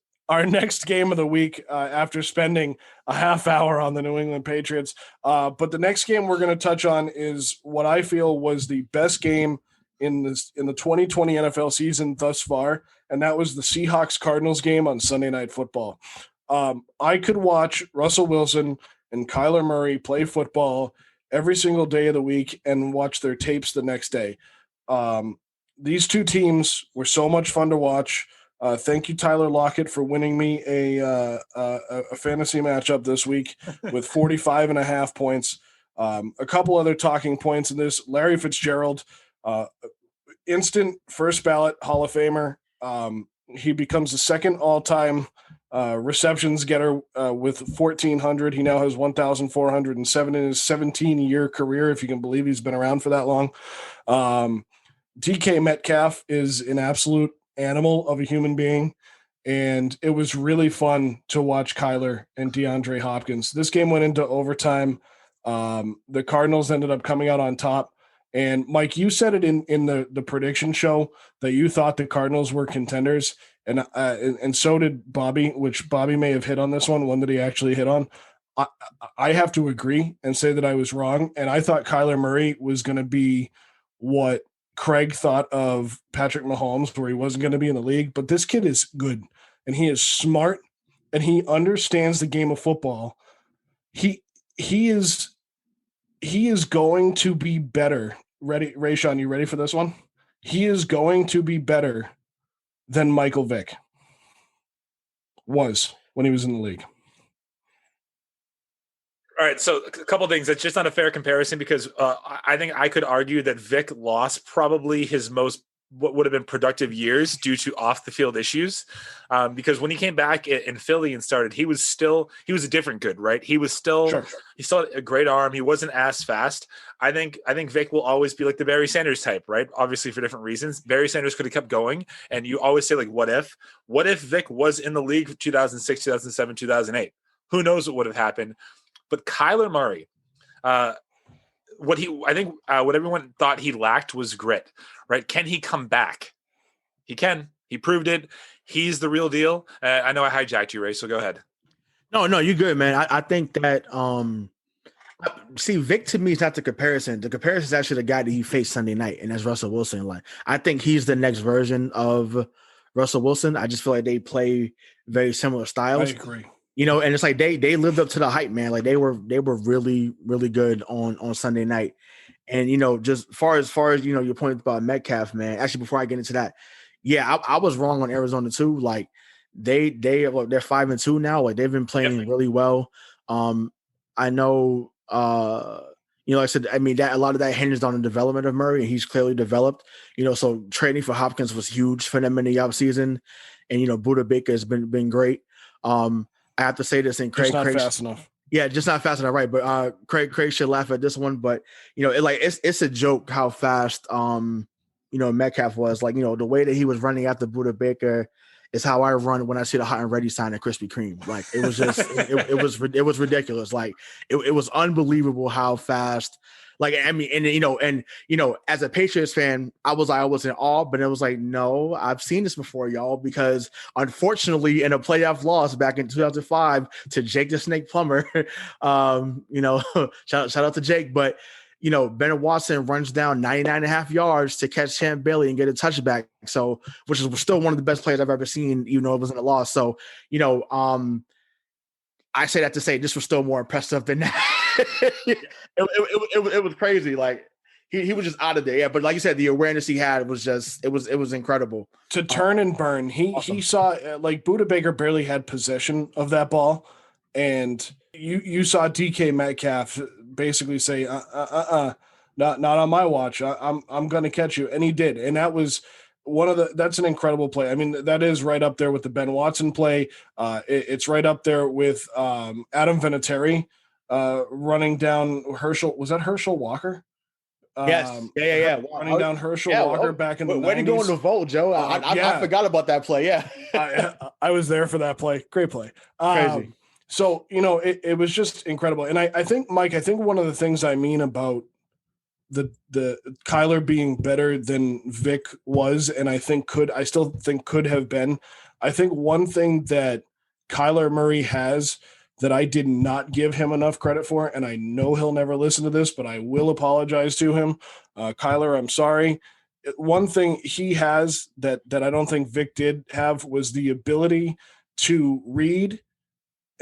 game of the week after spending a half hour on the New England Patriots. But the next game we're going to touch on is what I feel was the best game in the 2020 NFL season thus far, and that was the Seahawks Cardinals game on Sunday Night Football. I could watch Russell Wilson and Kyler Murray play football every single day of the week and watch their tapes the next day. These two teams were so much fun to watch. Thank you, Tyler Lockett, for winning me a fantasy matchup this week with 45.5 points. A couple other talking points in this. Larry Fitzgerald, instant first ballot Hall of Famer. He becomes the second all-time receptions getter with 1,400. He now has 1,407 in his 17-year career, if you can believe he's been around for that long. DK Metcalf is an absolute animal of a human being, and it was really fun to watch Kyler and DeAndre Hopkins. This game went into overtime. The Cardinals ended up coming out on top, and Mike, you said it in the prediction show that you thought the Cardinals were contenders, and so did Bobby, which Bobby may have hit on this one that he actually hit on. I have to agree and say that I was wrong, and I thought Kyler Murray was going to be what Craig thought of Patrick Mahomes, where he wasn't going to be in the league. But this kid is good, and he is smart, and he understands the game of football. He is going to be better. Ready, Rayshawn, you ready for this one? He is going to be better than Michael Vick was when he was in the league. All right, so a couple of things. It's just not a fair comparison because I think I could argue that Vic lost probably his most what would have been productive years due to off the field issues. Because when he came back in Philly and started, he was a different good, right? He still had a great arm. He wasn't as fast. I think Vic will always be like the Barry Sanders type, right? Obviously for different reasons. Barry Sanders could have kept going. And you always say like, what if Vic was in the league 2006, 2007, 2008? Who knows what would have happened? But Kyler Murray, what everyone thought he lacked was grit, right? Can he come back? He can. He proved it. He's the real deal. I know I hijacked you, Ray, so go ahead. No, you're good, man. I think that see, Vic to me is not the comparison. The comparison is actually the guy that he faced Sunday night, and that's Russell Wilson. Like, I think he's the next version of Russell Wilson. I just feel like they play very similar styles. I agree. And it's like they lived up to the hype, man. Like they were really, really good on Sunday night. And just far as your point about Metcalf, man. Actually, before I get into that, yeah, I was wrong on Arizona too. Like they're 5-2 now. Like they've been playing really well. I know, like I said, I mean that a lot of that hinged on the development of Murray, and he's clearly developed. So trading for Hopkins was huge for them in the offseason, and Buda Baker has been great. I have to say this, and Craig, fast enough. Yeah, just not fast enough, right? But Craig should laugh at this one. But it's a joke how fast Metcalf was. Like the way that he was running after Buda Baker is how I run when I see the hot and ready sign at Krispy Kreme. Like it was just it was ridiculous. Like it was unbelievable how fast. Like I mean, and as a Patriots fan, I was in awe, but it was like, no, I've seen this before, y'all, because unfortunately, in a playoff loss back in 2005 to Jake the Snake Plumber, shout out to Jake, but Bennett Watson runs down 99.5 yards to catch Champ Bailey and get a touchback. So, which is still one of the best plays I've ever seen, even though it wasn't a loss. So, I say that to say this was still more impressive than that. it was crazy. Like he was just out of there. Yeah, but like you said, the awareness he had was just it was incredible. To turn and burn, he saw like Buda Baker barely had possession of that ball, and you saw DK Metcalf basically say, not on my watch. I'm going to catch you, and he did, and that was. That's an incredible play. I mean, that is right up there with the Ben Watson play. It's right up there with Adam Vinatieri running down Herschel. Was that Herschel Walker? Yes. Yeah. Running down Herschel Walker back in the 90s. Where did he go in the vault, Joe? I forgot about that play. Yeah. I was there for that play. Great play. Crazy. So, it was just incredible. And I think, Mike, one of the things I mean about the Kyler being better than Vic was, and I still think could have been. I think one thing that Kyler Murray has that I did not give him enough credit for, and I know he'll never listen to this, but I will apologize to him. Kyler, I'm sorry. One thing he has that I don't think Vic did have was the ability to read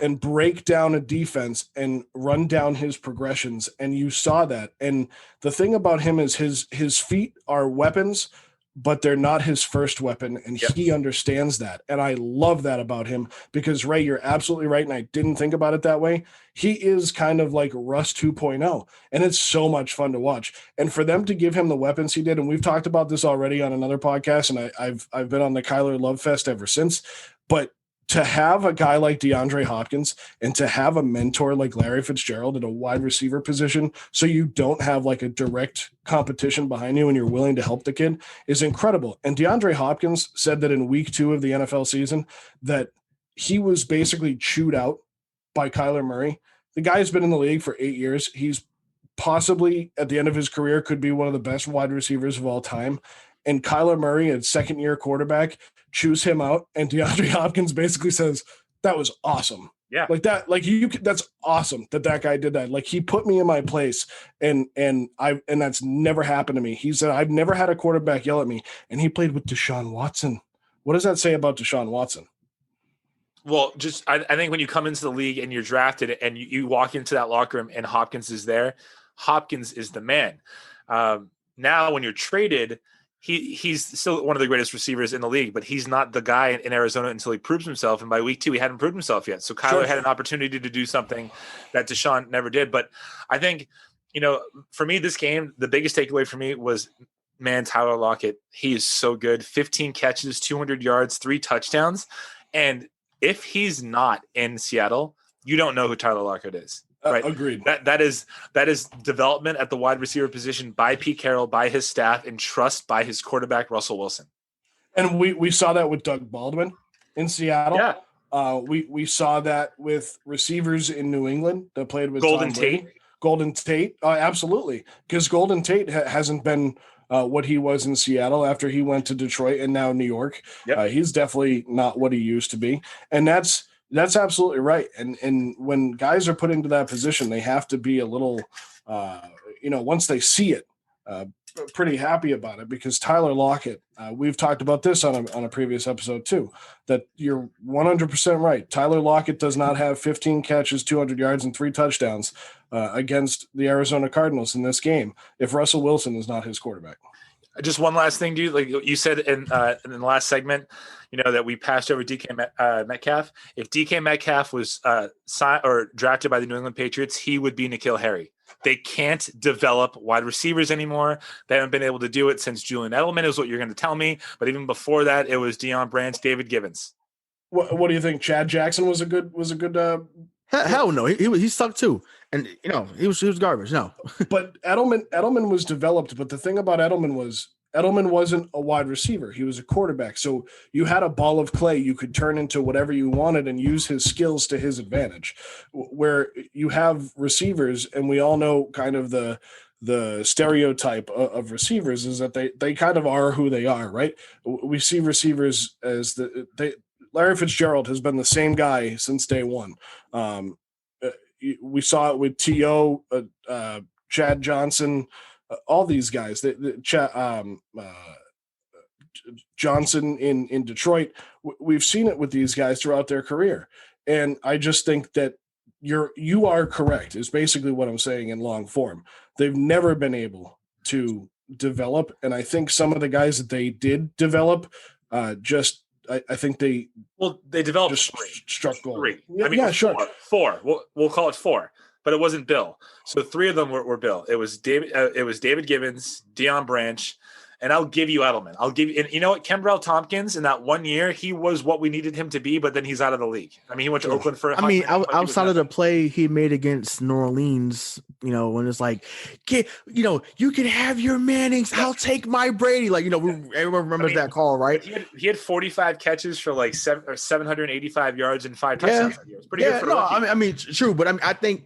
and break down a defense and run down his progressions. And you saw that. And the thing about him is his feet are weapons, but they're not his first weapon. And he understands that. And I love that about him because, Ray, you're absolutely right. And I didn't think about it that way. He is kind of like Russ 2.0, and it's so much fun to watch. And for them to give him the weapons he did, and we've talked about this already on another podcast, and I've been on the Kyler Love Fest ever since, but to have a guy like DeAndre Hopkins and to have a mentor like Larry Fitzgerald at a wide receiver position so you don't have like a direct competition behind you and you're willing to help the kid is incredible. And DeAndre Hopkins said that in week 2 of the NFL season that he was basically chewed out by Kyler Murray. The guy has been in the league for 8 years. He's possibly at the end of his career could be one of the best wide receivers of all time. and Kyler Murray, a second-year quarterback, chews him out, and DeAndre Hopkins basically says, that was awesome. Yeah. Like that, like that's awesome that guy did that. Like he put me in my place, and that's never happened to me. He said, I've never had a quarterback yell at me, and he played with Deshaun Watson. What does that say about Deshaun Watson? Well, I think when you come into the league and you're drafted and you walk into that locker room and Hopkins is there, Hopkins is the man. Now when you're traded, he's still one of the greatest receivers in the league, but he's not the guy in Arizona until he proves himself. And by week 2, he hadn't proved himself yet. So Kyler had an opportunity to do something that Deshaun never did. But I think, for me, this game, the biggest takeaway for me was, man, Tyler Lockett, he is so good. 15 catches, 200 yards, 3 touchdowns. And if he's not in Seattle, you don't know who Tyler Lockett is. Right. Agreed. That is development at the wide receiver position by Pete Carroll, by his staff, and trust by his quarterback, Russell Wilson. And we saw that with Doug Baldwin in Seattle. Yeah. We saw that with receivers in New England that played with Golden Tate. Golden Tate. Absolutely. Because Golden Tate hasn't been what he was in Seattle after he went to Detroit and now New York. Yep. He's definitely not what he used to be. And that's absolutely right. And when guys are put into that position, they have to be a little, once they see it, pretty happy about it, because Tyler Lockett, we've talked about this on a previous episode too, that you're 100% right. Tyler Lockett does not have 15 catches, 200 yards, and 3 touchdowns against the Arizona Cardinals in this game if Russell Wilson is not his quarterback. Just one last thing, dude. Like you said in the last segment, that we passed over DK Metcalf. If DK Metcalf was signed or drafted by the New England Patriots, he would be N'Keal Harry. They can't develop wide receivers anymore. They haven't been able to do it since Julian Edelman, is what you're going to tell me. But even before that, it was Deion Branch, David Givens. What do you think? Chad Jackson was a good. Hell no, he sucked too, and he was garbage. No, but Edelman was developed. But the thing about Edelman wasn't a wide receiver. He was a quarterback. So you had a ball of clay you could turn into whatever you wanted and use his skills to his advantage. Where you have receivers, and we all know kind of the stereotype of receivers is that they kind of are who they are, right? We see receivers as Larry Fitzgerald has been the same guy since day one. We saw it with T.O., Chad Johnson, all these guys. Johnson in Detroit. We've seen it with these guys throughout their career. And I just think that you are correct, is basically what I'm saying in long form. They've never been able to develop. And I think some of the guys that they did develop I think they developed just struck gold. 3. Yeah, sure. 4. We'll call it 4, but it wasn't Bill. So 3 of them were Bill. It was David Givens, Deion Branch, and I'll give you Edelman. I'll give you, and you know what? Kenbrell Tompkins in that 1 year, he was what we needed him to be, but then he's out of the league. I mean, he went to Oakland for. Outside of the play he made against New Orleans, when it's like, you can have your Mannings, I'll take my Brady. Like, everyone remembers that call, right? He had 45 catches for like 785 yards and 5 touchdowns. It was pretty good for I mean, true, but I think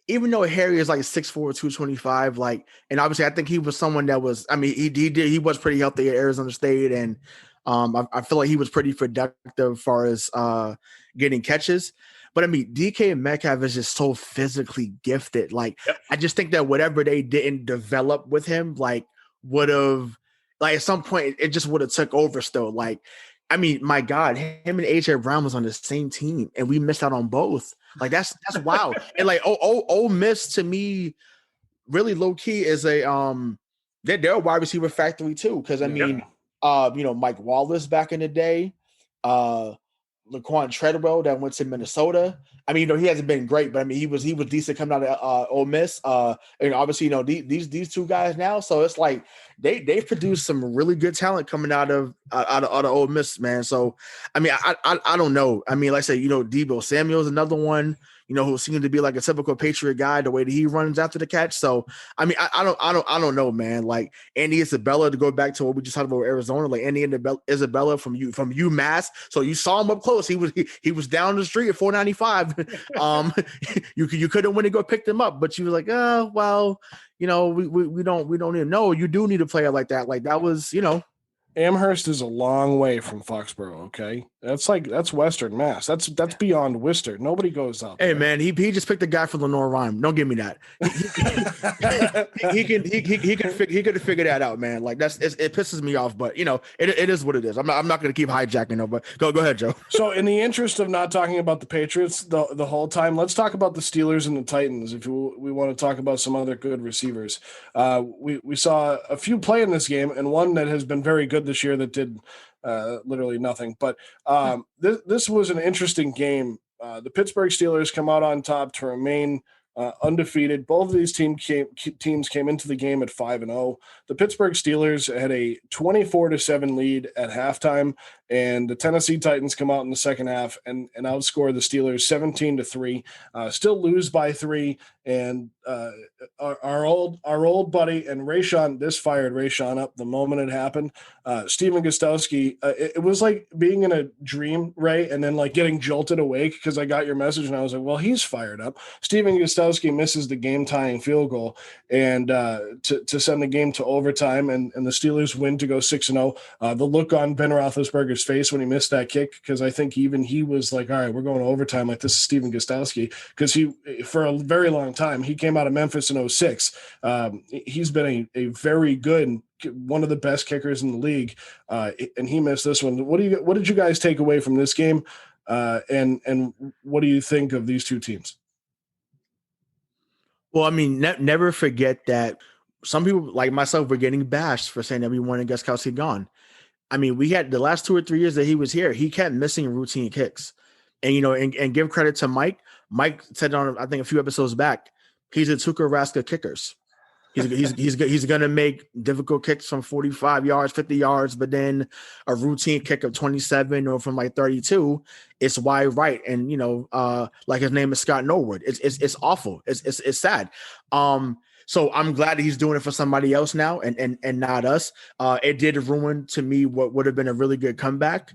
even though Harry is like 6'4", 225, and obviously I think he was someone that was, he was pretty healthy at Arizona State, and I feel like he was pretty productive as far as getting catches. But DK Metcalf is just so physically gifted. I just think that whatever they didn't develop with him, would have, at some point it just would have took over still. My God, him and AJ Brown was on the same team, and we missed out on both. That's wild. And Ole Miss to me, really low key is they're a wide receiver factory too. Because Mike Wallace back in the day, Laquan Treadwell that went to Minnesota. He hasn't been great, but he was decent coming out of Ole Miss. And obviously, these 2 guys now. So it's like they've produced some really good talent coming out of Ole Miss, man. So I don't know. Like I say, Deebo Samuel's another one. who seemed to be like a typical Patriot guy, the way that he runs after the catch. So, I mean, I don't know, man. Like Andy Isabella, to go back to what we just talked about with Arizona, like Andy Isabella from UMass. So you saw him up close. He was down the street at 495. You couldn't win and go pick him up, but you were like, oh well, we don't even know. You do need a player like that. Like that was, Amherst is a long way from Foxborough. Okay, that's Western Mass. That's beyond Worcester. Nobody goes out there. Hey man, he just picked a guy from Lenore Rhyme. Don't give me that. He could have figured that out, man. Like it pisses me off, but it is what it is. I'm not going to keep hijacking though. But go ahead, Joe. So in the interest of not talking about the Patriots the whole time, let's talk about the Steelers and the Titans. If we want to talk about some other good receivers, we saw a few play in this game, and one that has been very good this year that did literally nothing. But this was an interesting game. The Pittsburgh Steelers come out on top to remain undefeated. Both of these teams came into the game at 5-0. The Pittsburgh Steelers had a 24-7 lead at halftime, and the Tennessee Titans come out in the second half and outscore the Steelers 17-3. Still lose by 3, and our old buddy and Rayshon, this fired Rayshon up the moment it happened. Stephen Gostkowski, it was like being in a dream, Ray, and then like getting jolted awake because I got your message and I was like, well, he's fired up. Stephen Gostkowski misses the game-tying field goal and to send the game to overtime, and the Steelers win to go 6-0. The look on Ben Roethlisberger's face when he missed that kick, because I think even he was like, all right, we're going to overtime. Like, this is Stephen Gostkowski, because he, for a very long time, he came out of Memphis in 2006. He's been a very good, one of the best kickers in the league, and he missed this one. What did you guys take away from this game, and what do you think of these two teams? Well, I mean, never forget that some people like myself were getting bashed for saying that we wanted Gostkowski gone. I mean, we had the last 2 or 3 years that he was here, he kept missing routine kicks. And, and give credit to Mike. Mike said on, I think, a few episodes back, he's a Tuukka Rask of kickers. He's going to make difficult kicks from 45 yards, 50 yards, but then a routine kick of 27 or from like 32, it's wide right. And, like his name is Scott Norwood. It's awful. It's sad. So I'm glad that he's doing it for somebody else now and not us. It did ruin to me what would have been a really good comeback.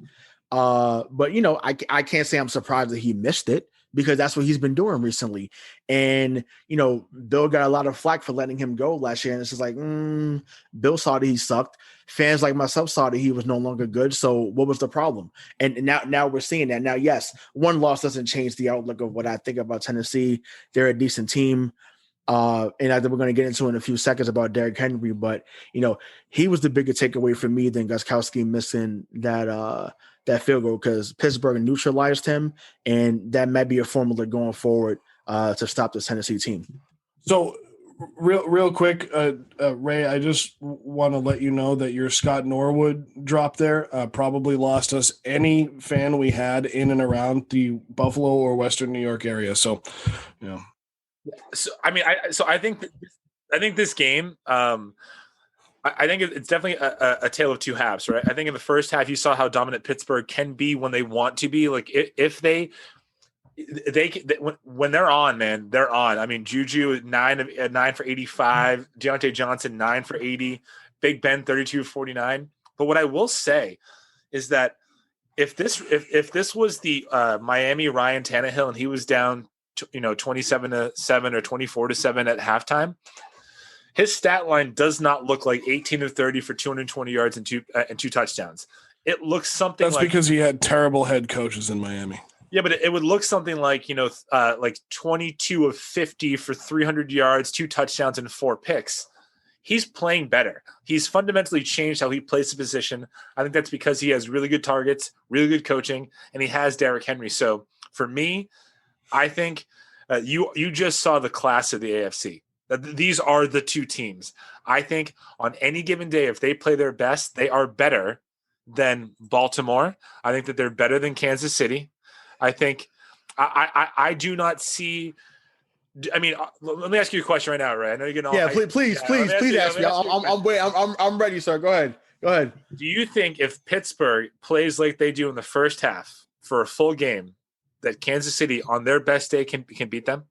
But I can't say I'm surprised that he missed it, because that's what he's been doing recently. And, Bill got a lot of flack for letting him go last year. And it's just like, Bill saw that he sucked. Fans like myself saw that he was no longer good. So what was the problem? And now we're seeing that. Now, yes, one loss doesn't change the outlook of what I think about Tennessee. They're a decent team. And I think we're going to get into in a few seconds about Derrick Henry, but he was the bigger takeaway for me than Gostkowski missing that field goal, because Pittsburgh neutralized him, and that might be a formula going forward to stop the Tennessee team. So real quick, Ray, I just want to let you know that your Scott Norwood drop there probably lost us any fan we had in and around the Buffalo or Western New York area. So, So I think this game, I think it's definitely a tale of two halves, right? I think in the first half you saw how dominant Pittsburgh can be when they want to be. Like if they when they're on, man, they're on. I mean, Juju 9 for 85, Deontay Johnson 9 for 80, Big Ben 32-49. But what I will say is that if this was the Miami Ryan Tannehill and he was down 27-7 or 24-7 at halftime, his stat line does not look like 18 of 30 for 220 yards and two touchdowns. It looks something that's because he had terrible head coaches in Miami. Yeah, but it would look something like, like 22 of 50 for 300 yards, 2 touchdowns, and 4 picks. He's playing better. He's fundamentally changed how he plays the position. I think that's because he has really good targets, really good coaching, and he has Derrick Henry. So for me, I think you just saw the class of the AFC. These are the two teams. I think on any given day, if they play their best, they are better than Baltimore. I think that they're better than Kansas City. I think I do not see. I mean, let me ask you a question right now, Ray. I know you're getting all. Yeah, please ask me. I'm ready, sir. Go ahead. Do you think if Pittsburgh plays like they do in the first half for a full game, that Kansas City on their best day can beat them?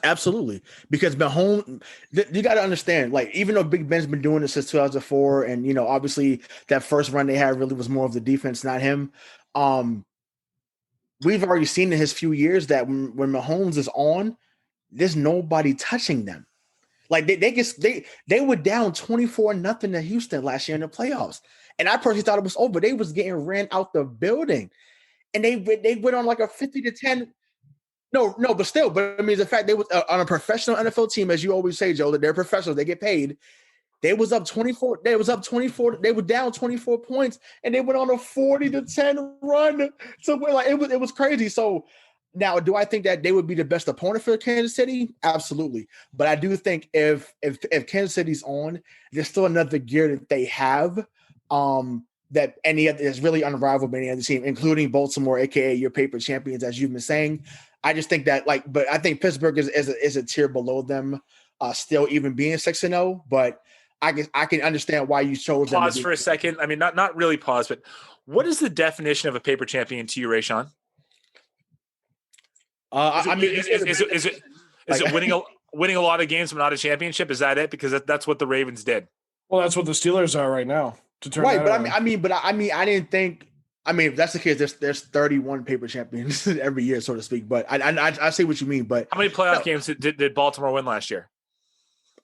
Absolutely, because Mahomes, you got to understand, like, even though Big Ben's been doing this since 2004, and obviously that first run they had really was more of the defense, not him. We've already seen in his few years that when Mahomes is on, there's nobody touching them. Like they were down 24-0 to Houston last year in the playoffs, and I personally thought it was over. They was getting ran out the building, and they went on like a 50-10. No, but still, I mean, the fact they was on a professional NFL team, as you always say, Joe, that they're professionals, they get paid. They was up 24. They were down 24 points, and they went on a 40-10 run. So we're like, it was crazy. So now, do I think that they would be the best opponent for Kansas City? Absolutely. But I do think if Kansas City's on, there's still another gear that they have that any other is really unrivaled by any other team, including Baltimore, aka your paper champions, as you've been saying. I just think that, but I think Pittsburgh is a tier below them, still even being 6-0. But I can understand why you chose them. Pause for a second. I mean, not really pause, but what is the definition of a paper champion to you, Rayshawn? Is it winning a lot of games but not a championship? Is that it? Because that's what the Ravens did. Well, that's what the Steelers are right now. To turn right, that but around. I didn't think. I mean, if that's the case, there's 31 paper champions every year, so to speak. But I see what you mean. But how many playoff games did Baltimore win last year?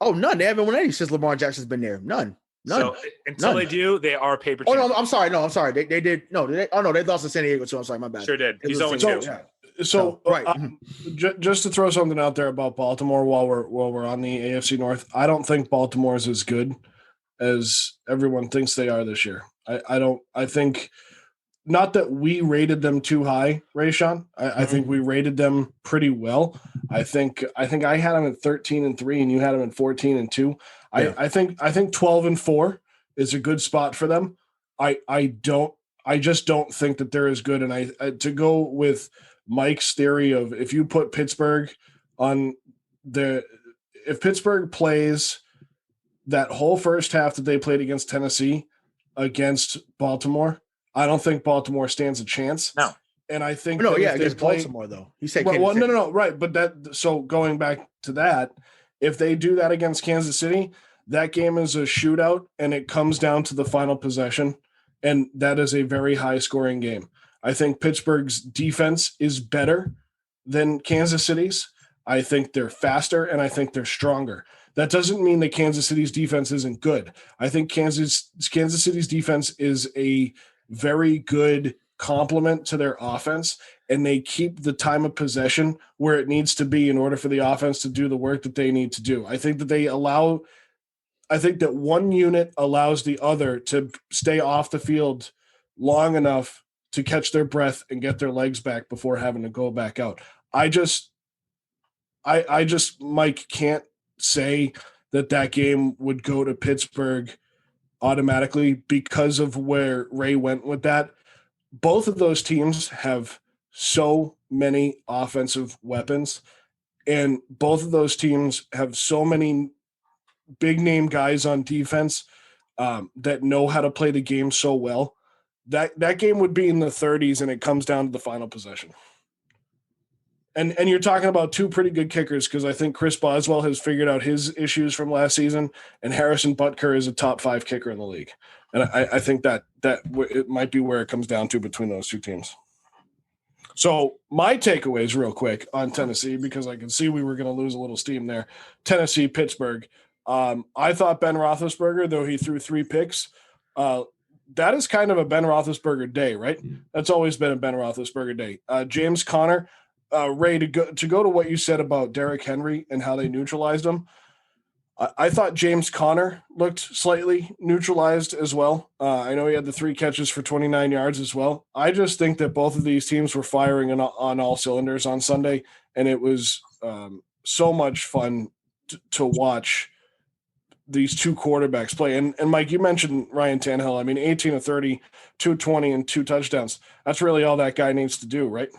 Oh, none. They haven't won any since Lamar Jackson's been there. None. So until they do, they are paper champions. champions. No, I'm sorry. No, I'm sorry. They did. No, they lost to San Diego too. I'm sorry, my bad. Sure did. He's 0-2. So right. Just to throw something out there about Baltimore while we're on the AFC North, I don't think Baltimore is as good as everyone thinks they are this year. I think not that we rated them too high, Rayshawn. I think we rated them pretty well. I think I had them at 13-3 and you had them at 14-2. Yeah. I think 12-4 is a good spot for them. I just don't think that they're as good. And I to go with Mike's theory of if you put Pittsburgh on if Pittsburgh plays that whole first half that they played against Tennessee against Baltimore, I don't think Baltimore stands a chance. No. And I think against Baltimore though. He said no, right. But so going back to that, if they do that against Kansas City, that game is a shootout and it comes down to the final possession. And that is a very high scoring game. I think Pittsburgh's defense is better than Kansas City's. I think they're faster and I think they're stronger. That doesn't mean that Kansas City's defense isn't good. I think Kansas City's defense is a very good complement to their offense, and they keep the time of possession where it needs to be in order for the offense to do the work that they need to do. I think that one unit allows the other to stay off the field long enough to catch their breath and get their legs back before having to go back out. I just, Mike, can't say that game would go to Pittsburgh automatically because of where Ray went with that. Both of those teams have so many offensive weapons, and both of those teams have so many big name guys on defense that know how to play the game so well. That game would be in the 30s, and it comes down to the final possession. And you're talking about two pretty good kickers, because I think Chris Boswell has figured out his issues from last season, and Harrison Butker is a top 5 kicker in the league. And I think that it might be where it comes down to between those two teams. So my takeaways real quick on Tennessee, because I can see we were going to lose a little steam there. Tennessee, Pittsburgh. I thought Ben Roethlisberger, though he threw 3 picks, that is kind of a Ben Roethlisberger day, right? That's always been a Ben Roethlisberger day. James Conner, Ray, to go to what you said about Derrick Henry and how they neutralized him. I thought James Conner looked slightly neutralized as well. I know he had the 3 catches for 29 yards as well. I just think that both of these teams were firing on all cylinders on Sunday, and it was so much fun to watch these two quarterbacks play. And Mike, you mentioned Ryan Tannehill. I mean, 18 of 30, 220 and 2 touchdowns. That's really all that guy needs to do, right?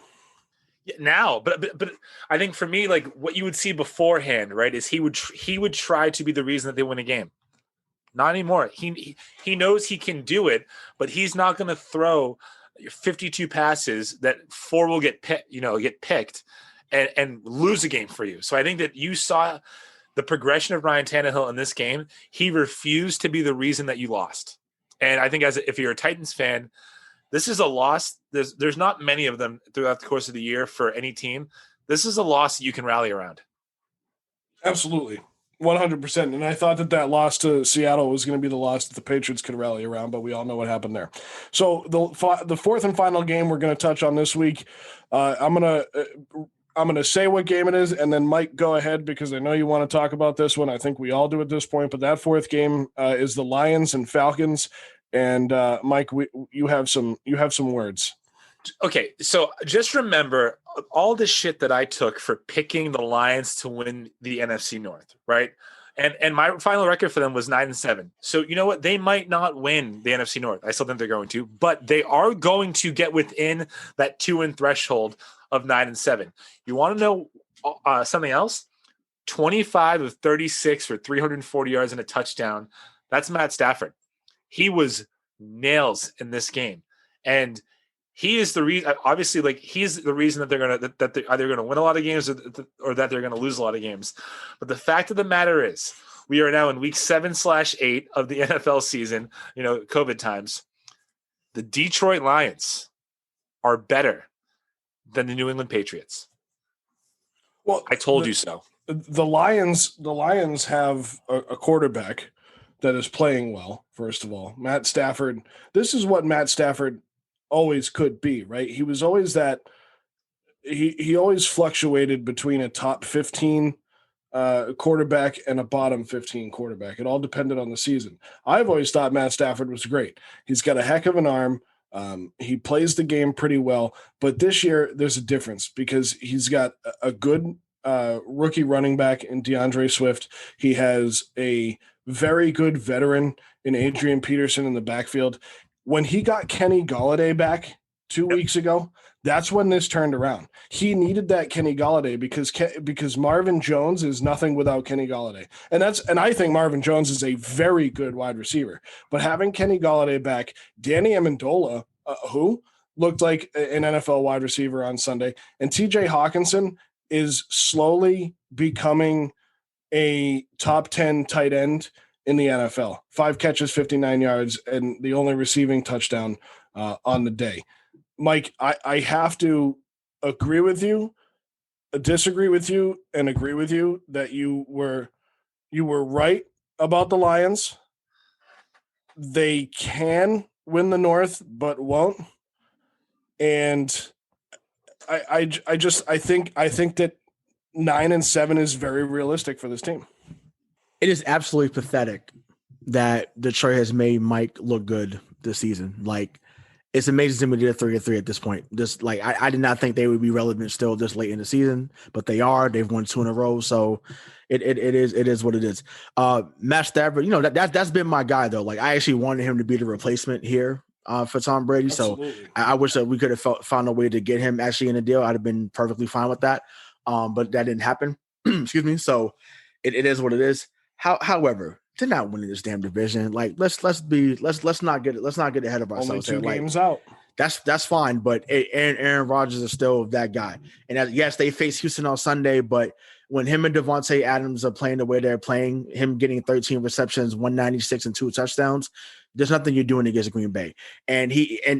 Now, but I think for me, like what you would see beforehand, right, is he would try to be the reason that they win a game. Not anymore. He knows he can do it, but he's not going to throw 52 passes that 4 will get picked and lose a game for you. So I think that you saw the progression of Ryan Tannehill in this game. He refused to be the reason that you lost. And I think if you're a Titans fan, this is a loss. There's not many of them throughout the course of the year for any team. This is a loss that you can rally around. Absolutely. 100%. And I thought that loss to Seattle was going to be the loss that the Patriots could rally around, but we all know what happened there. So the fourth and final game we're going to touch on this week, I'm going to say what game it is, and then Mike, go ahead, because I know you want to talk about this one. I think we all do at this point, but that fourth game is the Lions and Falcons. And Mike, you have some words. Okay, so just remember all the shit that I took for picking the Lions to win the NFC North, right? And my final record for them was 9-7. So you know what? They might not win the NFC North. I still think they're going to, but they are going to get within that 2-win threshold of 9-7. You want to know something else? 25 of 36 for 340 yards and a touchdown. That's Matt Stafford. He was nails in this game, and he is the reason. Obviously, like, he's the reason that they're either going to win a lot of games or that they're going to lose a lot of games. But the fact of the matter is, we are now in week 7/8 of the NFL season. COVID times. The Detroit Lions are better than the New England Patriots. Well, I told you so. The Lions have a quarterback that is playing well. First of all, Matt Stafford. This is what Matt Stafford always could be, right? He was always that. He always fluctuated between a top 15 quarterback and a bottom 15 quarterback. It all depended on the season. I've always thought Matt Stafford was great. He's got a heck of an arm. He plays the game pretty well, but this year there's a difference because he's got a good rookie running back in DeAndre Swift. He has a very good veteran in Adrian Peterson in the backfield. When he got Kenny Golladay back 2 weeks ago, that's when this turned around. He needed that Kenny Golladay because Marvin Jones is nothing without Kenny Golladay. And I think Marvin Jones is a very good wide receiver. But having Kenny Golladay back, Danny Amendola, who looked like an NFL wide receiver on Sunday, and TJ Hawkinson is slowly becoming a top 10 tight end in the NFL. 5 catches, 59 yards, and the only receiving touchdown on the day. Mike, I have to agree with you, disagree with you, and agree with you that you were right about the Lions. They can win the North, but won't. And I think that 9-7 is very realistic for this team. It is absolutely pathetic that Detroit has made Mike look good this season. Like, it's amazing to me they're 3-3 at this point. Just like I did not think they would be relevant still this late in the season, but they are. They've won 2 in a row, so it is what it is. Matt Stafford, that's been my guy though. Like, I actually wanted him to be the replacement here for Tom Brady. Absolutely. So I wish that we could have found a way to get him actually in a deal. I'd have been perfectly fine with that. But that didn't happen. Excuse me. So it is what it is. However, they're not winning this damn division. Like, let's not get ahead of ourselves. Only 2 games out. That's fine, but Aaron Rodgers is still that guy. And yes, they face Houston on Sunday, but when him and Devontae Adams are playing the way they're playing, him getting 13 receptions, 196 and 2 touchdowns, there's nothing you're doing against Green Bay. And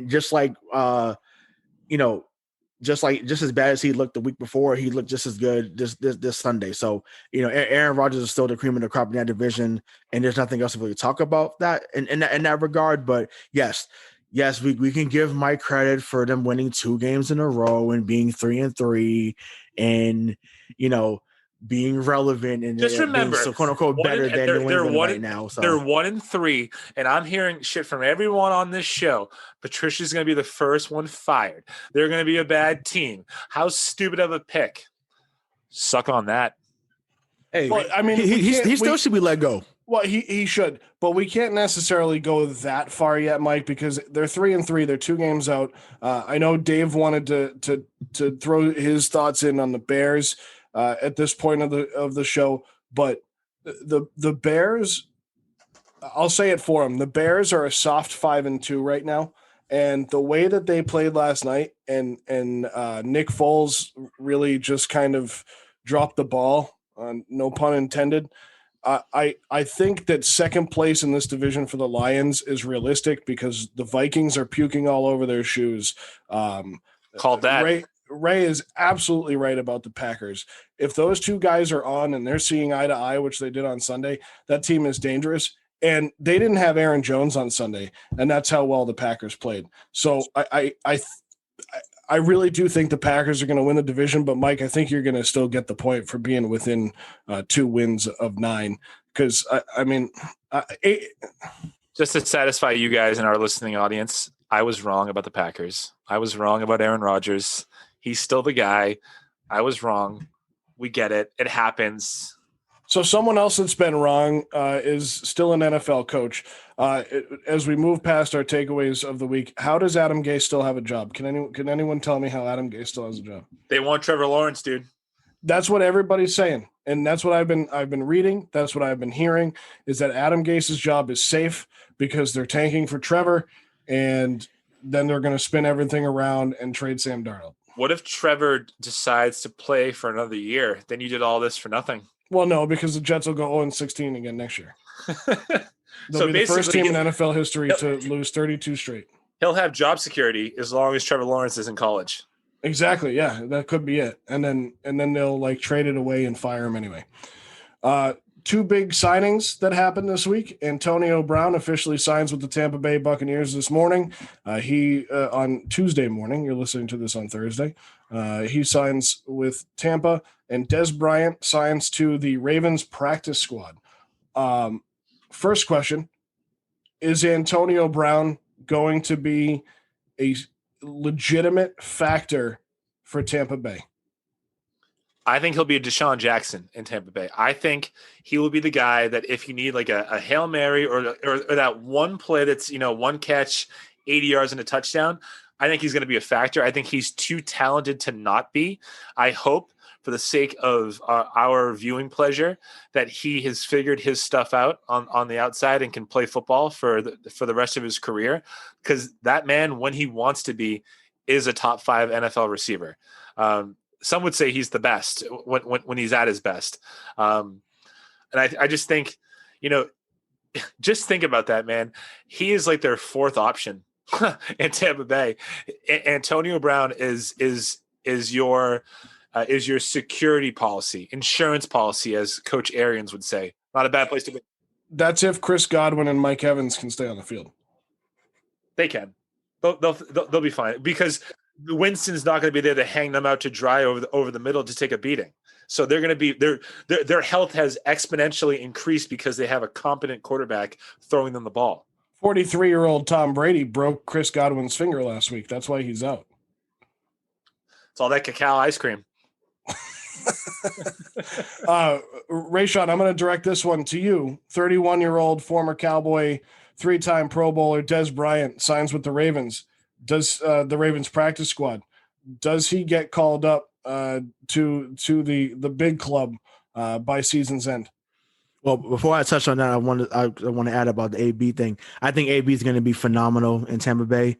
just as bad as he looked the week before, he looked just as good this Sunday. So, Aaron Rodgers is still the cream of the crop in that division, and there's nothing else to really talk about that in that regard. But yes, we can give Mike credit for them winning 2 games in a row and being 3-3 and, being relevant and just remember, so quote unquote better than New England right now. So they're 1-3, and I'm hearing shit from everyone on this show. Patricia's going to be the first one fired. They're going to be a bad team. How stupid of a pick! Suck on that. Hey, well, I mean, he still should be let go. Well, he should, but we can't necessarily go that far yet, Mike, because they're 3-3. They're 2 games out. I know Dave wanted to throw his thoughts in on the Bears at this point of the show, but the Bears, I'll say it for them. The Bears are a soft 5-2 right now. And the way that they played last night, and Nick Foles really just kind of dropped the ball, no pun intended. I think that second place in this division for the Lions is realistic because the Vikings are puking all over their shoes. Called that. Ray is absolutely right about the Packers. If those two guys are on and they're seeing eye to eye, which they did on Sunday, that team is dangerous. And they didn't have Aaron Jones on Sunday, and that's how well the Packers played. So I really do think the Packers are going to win the division, but Mike, I think you're going to still get the point for being within 2 wins of 9. Because just to satisfy you guys and our listening audience, I was wrong about the Packers. I was wrong about Aaron Rodgers. He's still the guy. I was wrong. We get it. It happens. So someone else that's been wrong is still an NFL coach. As we move past our takeaways of the week, how does Adam Gase still have a job? Can anyone tell me how Adam Gase still has a job? They want Trevor Lawrence, dude. That's what everybody's saying, and that's what I've been reading. That's what I've been hearing is that Adam Gase's job is safe because they're tanking for Trevor, and then they're going to spin everything around and trade Sam Darnold. What if Trevor decides to play for another year? Then you did all this for nothing. Well, no, because the Jets will go 0-16 again next year. They'll So be the first team in NFL history to lose 32 straight. He'll have job security as long as Trevor Lawrence is in college. Exactly. Yeah, that could be it. And then they'll like trade it away and fire him anyway. 2 big signings that happened this week. Antonio Brown officially signs with the Tampa Bay Buccaneers this morning. He on Tuesday morning. You're listening to this on Thursday. He signs with Tampa, and Dez Bryant signs to the Ravens practice squad. First question, is Antonio Brown going to be a legitimate factor for Tampa Bay? I think he'll be a Deshaun Jackson in Tampa Bay. I think he will be the guy that if you need like a Hail Mary or that one play that's, one catch, 80 yards and a touchdown, I think he's going to be a factor. I think he's too talented to not be. I hope for the sake of our viewing pleasure that he has figured his stuff out on the outside and can play football for the rest of his career, because that man, when he wants to be, is a top 5 NFL receiver. Some would say he's the best when he's at his best. And I just think, just think about that, man. He is like their 4th option in Tampa Bay. Antonio Brown is your security policy, insurance policy, as Coach Arians would say. Not a bad place to be. That's if Chris Godwin and Mike Evans can stay on the field. They can. They'll be fine, because Winston's not going to be there to hang them out to dry over the middle to take a beating. So they're going to be their health has exponentially increased because they have a competent quarterback throwing them the ball. 43-year-old Tom Brady broke Chris Godwin's finger last week. That's why he's out. It's all that cacao ice cream. Rayshawn, I'm going to direct this one to you. 31-year-old former Cowboy, 3-time Pro Bowler Dez Bryant signs with the Ravens. Does the Ravens practice squad? Does he get called up to the big club by season's end? Well, before I touch on that, I want to add about the AB thing. I think AB is going to be phenomenal in Tampa Bay.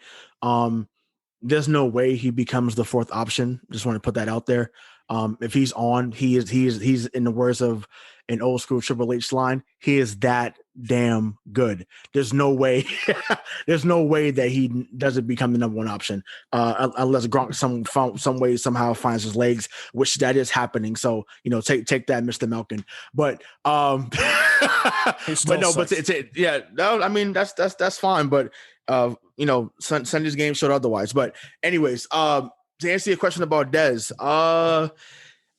There's no way he becomes the 4th option. Just want to put that out there. If he's on, he's in the words of an old school Triple H line, he is that damn good. There's no way that he doesn't become the number 1 option, unless Gronk some way somehow finds his legs, which that is happening. So take that, Mr. Malkin. But I mean that's fine. But Sunday's game showed otherwise. But anyways, to answer your question about Dez,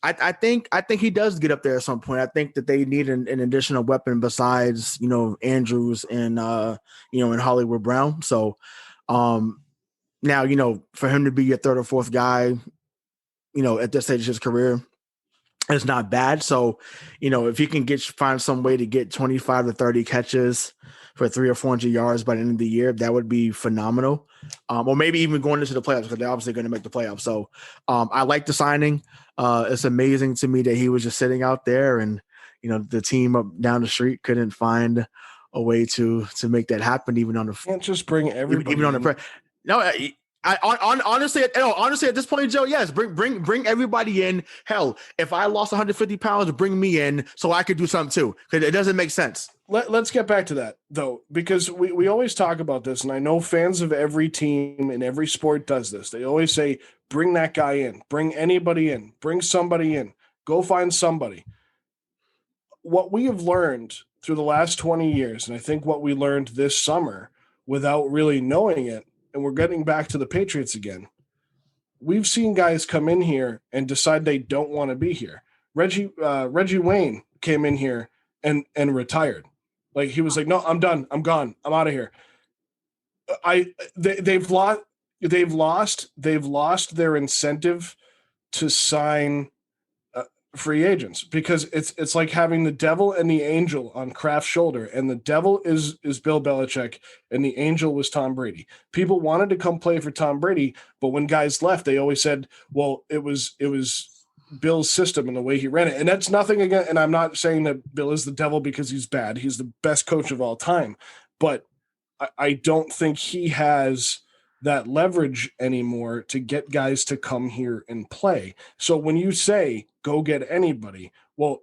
I think he does get up there at some point. I think that they need an additional weapon besides Andrews and and Hollywood Brown. So now for him to be your 3rd or 4th guy, at this stage of his career, it's not bad. So if he can find some way to get 25 to 30 catches for 300 or 400 yards by the end of the year, that would be phenomenal. Or maybe even going into the playoffs, because they're obviously going to make the playoffs. So I like the signing. It's amazing to me that he was just sitting out there, and the team up down the street couldn't find a way to make that happen, even on the can't just bring everybody. Even on the No, honestly, at this point, Joe, yes, bring everybody in. Hell, if I lost 150 pounds, bring me in so I could do something too, because it doesn't make sense. Let's get back to that, though, because we always talk about this, and I know fans of every team in every sport does this. They always say, bring that guy in, bring anybody in, bring somebody in, go find somebody. What we have learned through the last 20 years, and I think what we learned this summer without really knowing it, and we're getting back to the Patriots again, we've seen guys come in here and decide they don't want to be here. Reggie Wayne came in here and retired. Like, he was like, no, I'm done. I'm gone. I'm out of here. They've lost their incentive to sign free agents, because it's like having the devil and the angel on Kraft's shoulder, and the devil is Bill Belichick and the angel was Tom Brady. People wanted to come play for Tom Brady, but when guys left, they always said, well, it was Bill's system and the way he ran it. And that's nothing again. And I'm not saying that Bill is the devil because he's bad. He's the best coach of all time, but I don't think he has that leverage anymore to get guys to come here and play. So when you say go get anybody, well,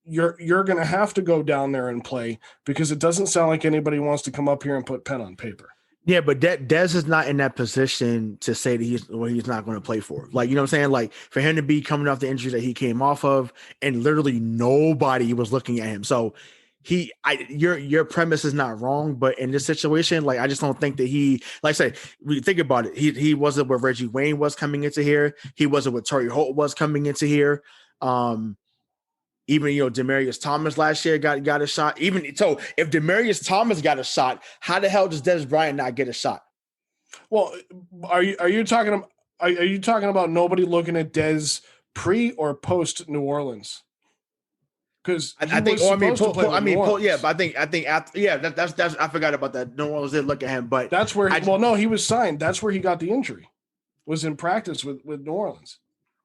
you're going to have to go down there and play, because it doesn't sound like anybody wants to come up here and put pen on paper. Yeah, but Dez is not in that position to say that he's not going to play for. Like, you know what I'm saying? Like, for him to be coming off the injury that he came off of, and literally nobody was looking at him. So your premise is not wrong, but in this situation, like, I just don't think that he, like I said, we think about it. He wasn't where Reggie Wayne was coming into here. He wasn't what Torrey Holt was coming into here. Even, Demaryius Thomas last year got a shot. Even so, if Demaryius Thomas got a shot, how the hell does Dez Bryant not get a shot? Well, are you talking about nobody looking at Dez pre or post New Orleans? Because I think that's I forgot about that. No one was there to look at him, but that's where he was signed. That's where he got the injury. Was in practice with New Orleans.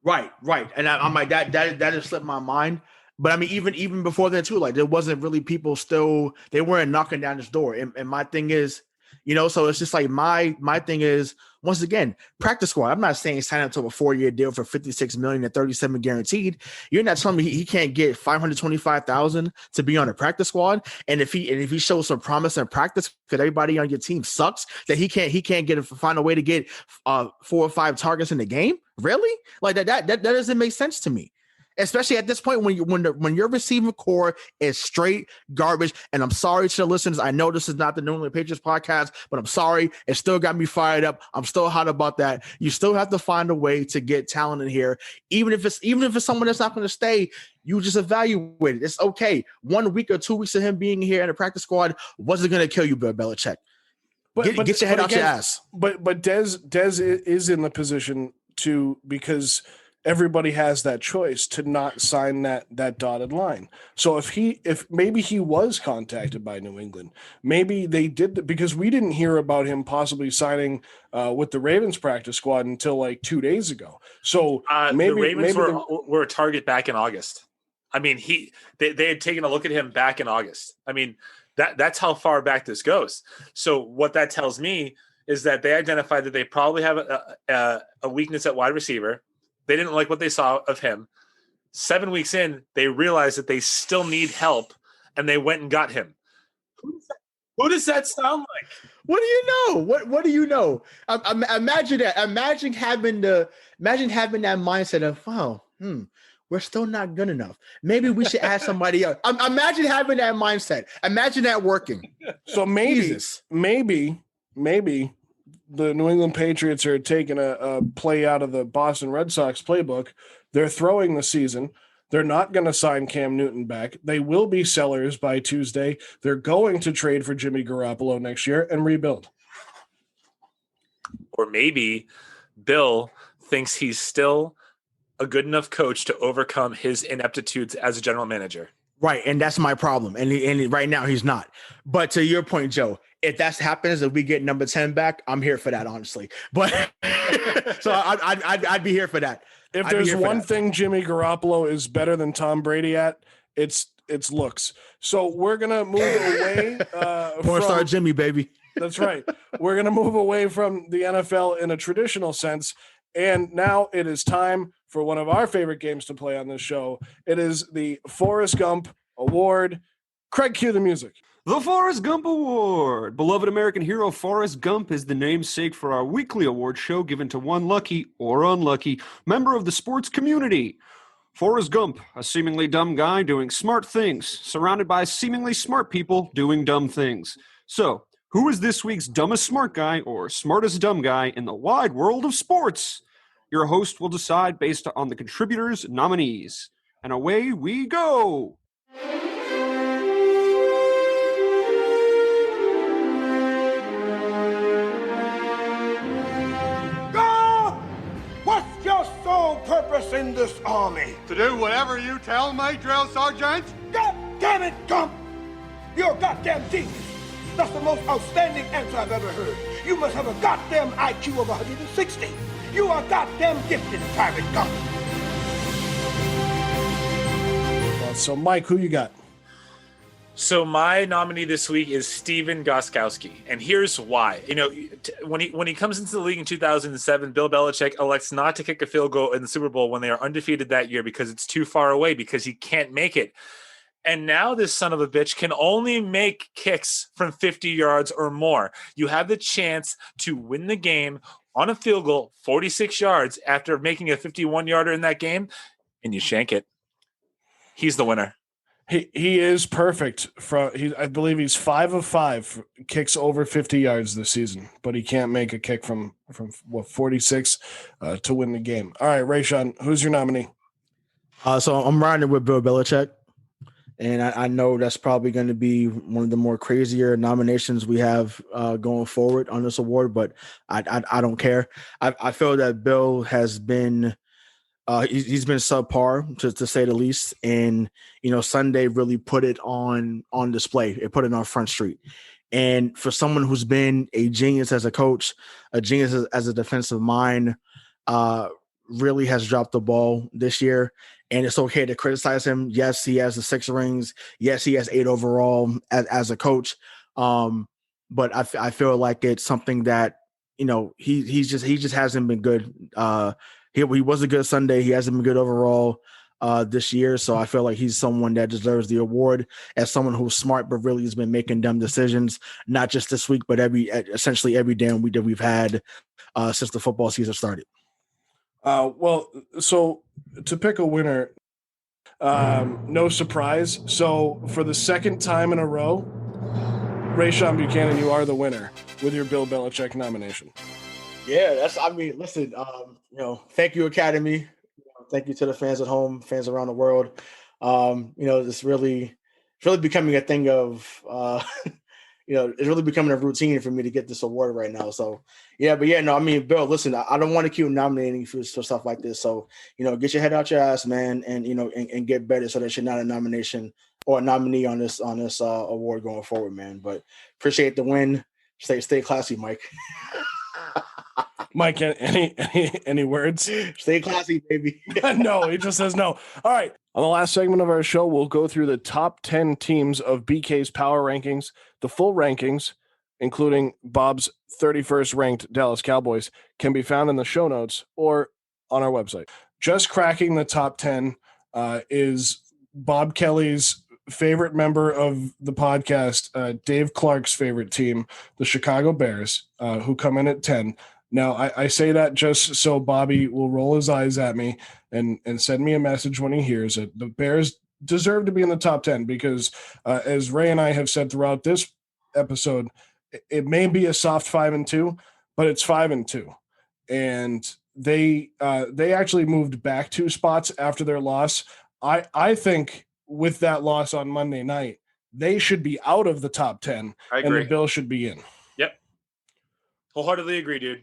Right. And I'm like, that has slipped my mind. But I mean, even before that too, like, there wasn't really people still, they weren't knocking down his door. And my thing is, so it's just like my thing is, once again, practice squad. I'm not saying sign up to a 4-year deal for $56 million and $37 guaranteed. You're not telling me he can't get $525,000 to be on a practice squad. And if he shows some promise in practice, because everybody on your team sucks, that he can't find a way to get 4 or 5 targets in the game. Really? Like that doesn't make sense to me. Especially at this point when your receiving core is straight garbage. And I'm sorry to the listeners. I know this is not the New England Patriots podcast, but I'm sorry. It still got me fired up. I'm still hot about that. You still have to find a way to get talent in here. Even if it's someone that's not going to stay, you just evaluate it. It's okay. 1 week or 2 weeks of him being here in a practice squad wasn't going to kill you, Bill Belichick. Get your head out your ass. But Dez is in the position to, because everybody has that choice to not sign that dotted line. So if maybe he was contacted by New England, maybe they did, because we didn't hear about him possibly signing with the Ravens practice squad until like 2 days ago. So maybe the Ravens were a target back in August. I mean, they had taken a look at him back in August. I mean, that's how far back this goes. So what that tells me is that they identified that they probably have a weakness at wide receiver. They didn't like what they saw of him. 7 weeks in, they realized that they still need help, and they went and got him. Who does that sound like? What do you know? What do you know? Imagine that. Imagine having that mindset of, wow, we're still not good enough. Maybe we should ask somebody else. Imagine having that mindset. Imagine that working. So maybe the New England Patriots are taking a play out of the Boston Red Sox playbook. They're throwing the season. They're not going to sign Cam Newton back. They will be sellers by Tuesday. They're going to trade for Jimmy Garoppolo next year and rebuild. Or maybe Bill thinks he's still a good enough coach to overcome his ineptitudes as a general manager. Right, and that's my problem. And right now he's not. But to your point, Joe, if that happens, if we get number 10 back, I'm here for that, honestly. But so I'd be here for that. If there's one thing Jimmy Garoppolo is better than Tom Brady at, it's looks. So we're gonna move away. Porn star Jimmy, baby. That's right. We're going to move away from the NFL in a traditional sense. And now it is time for one of our favorite games to play on this show. It is the Forrest Gump Award. Craig, cue the music. The Forrest Gump Award. Beloved American hero Forrest Gump is the namesake for our weekly award show given to one lucky or unlucky member of the sports community. Forrest Gump, a seemingly dumb guy doing smart things, surrounded by seemingly smart people doing dumb things. So, who is this week's dumbest smart guy or smartest dumb guy in the wide world of sports? Your host will decide based on the contributors' nominees. And away we go! What's your sole purpose in this army? To do whatever you tell me, drill sergeant. God damn it, Gump! You're a goddamn genius. That's the most outstanding answer I've ever heard. You must have a goddamn IQ of 160. You are goddamn gifted, Private Gump. So, Mike, who you got? So my nominee this week is Steven Gostkowski, and here's why. You know, when he comes into the league in 2007, Bill Belichick elects not to kick a field goal in the Super Bowl when they are undefeated that year because it's too far away, because he can't make it. And now this son of a bitch can only make kicks from 50 yards or more. You have the chance to win the game on a field goal, 46 yards, after making a 51-yarder in that game, and you shank it. He's the winner. He is perfect. I believe he's 5 of 5 kicks over 50 yards this season, but he can't make a kick from 46 to win the game. All right, Rayshawn, who's your nominee? So I'm riding with Bill Belichick, and I know that's probably going to be one of the more crazier nominations we have going forward on this award, but I don't care. I feel that Bill has been he's been subpar to say the least, and Sunday really put it on display. It put it on Front Street. And for someone who's been a genius as a coach, a genius as a defensive mind, really has dropped the ball this year. And it's okay to criticize him. Yes, he has the 6 rings. Yes, he has 8 overall as a coach. But I feel like it's something that he just hasn't been good. He was a good Sunday. He hasn't been good overall this year. So I feel like he's someone that deserves the award as someone who's smart, but really has been making dumb decisions, not just this week, but essentially every damn week that we've had since the football season started. Well, so to pick a winner, no surprise. So for the second time in a row, Rayshawn Buchanan, you are the winner with your Bill Belichick nomination. Yeah, listen, thank you, Academy. Thank you to the fans at home, fans around the world. It's really becoming a thing of, it's really becoming a routine for me to get this award right now. So, Bill, listen, I don't want to keep nominating for stuff like this. So, get your head out your ass, man, and, and get better so that you're not a nomination or a nominee on this award going forward, man. But appreciate the win. Stay classy, Mike. Mike, any words? Stay classy, baby. No, he just says no. All right. On the last segment of our show, we'll go through the top 10 teams of BK's power rankings. The full rankings, including Bob's 31st ranked Dallas Cowboys, can be found in the show notes or on our website. Just cracking the top 10 is Bob Kelly's favorite member of the podcast, Dave Clark's favorite team, the Chicago Bears, who come in at 10. Now, I say that just so Bobby will roll his eyes at me and send me a message when he hears it. The Bears deserve to be in the top 10 because, as Ray and I have said throughout this episode, it may be a soft 5-2, but it's 5-2. And they actually moved back 2 spots after their loss. I think with that loss on Monday night, they should be out of the top 10. I agree. And the Bills should be in. Yep. Wholeheartedly agree, dude.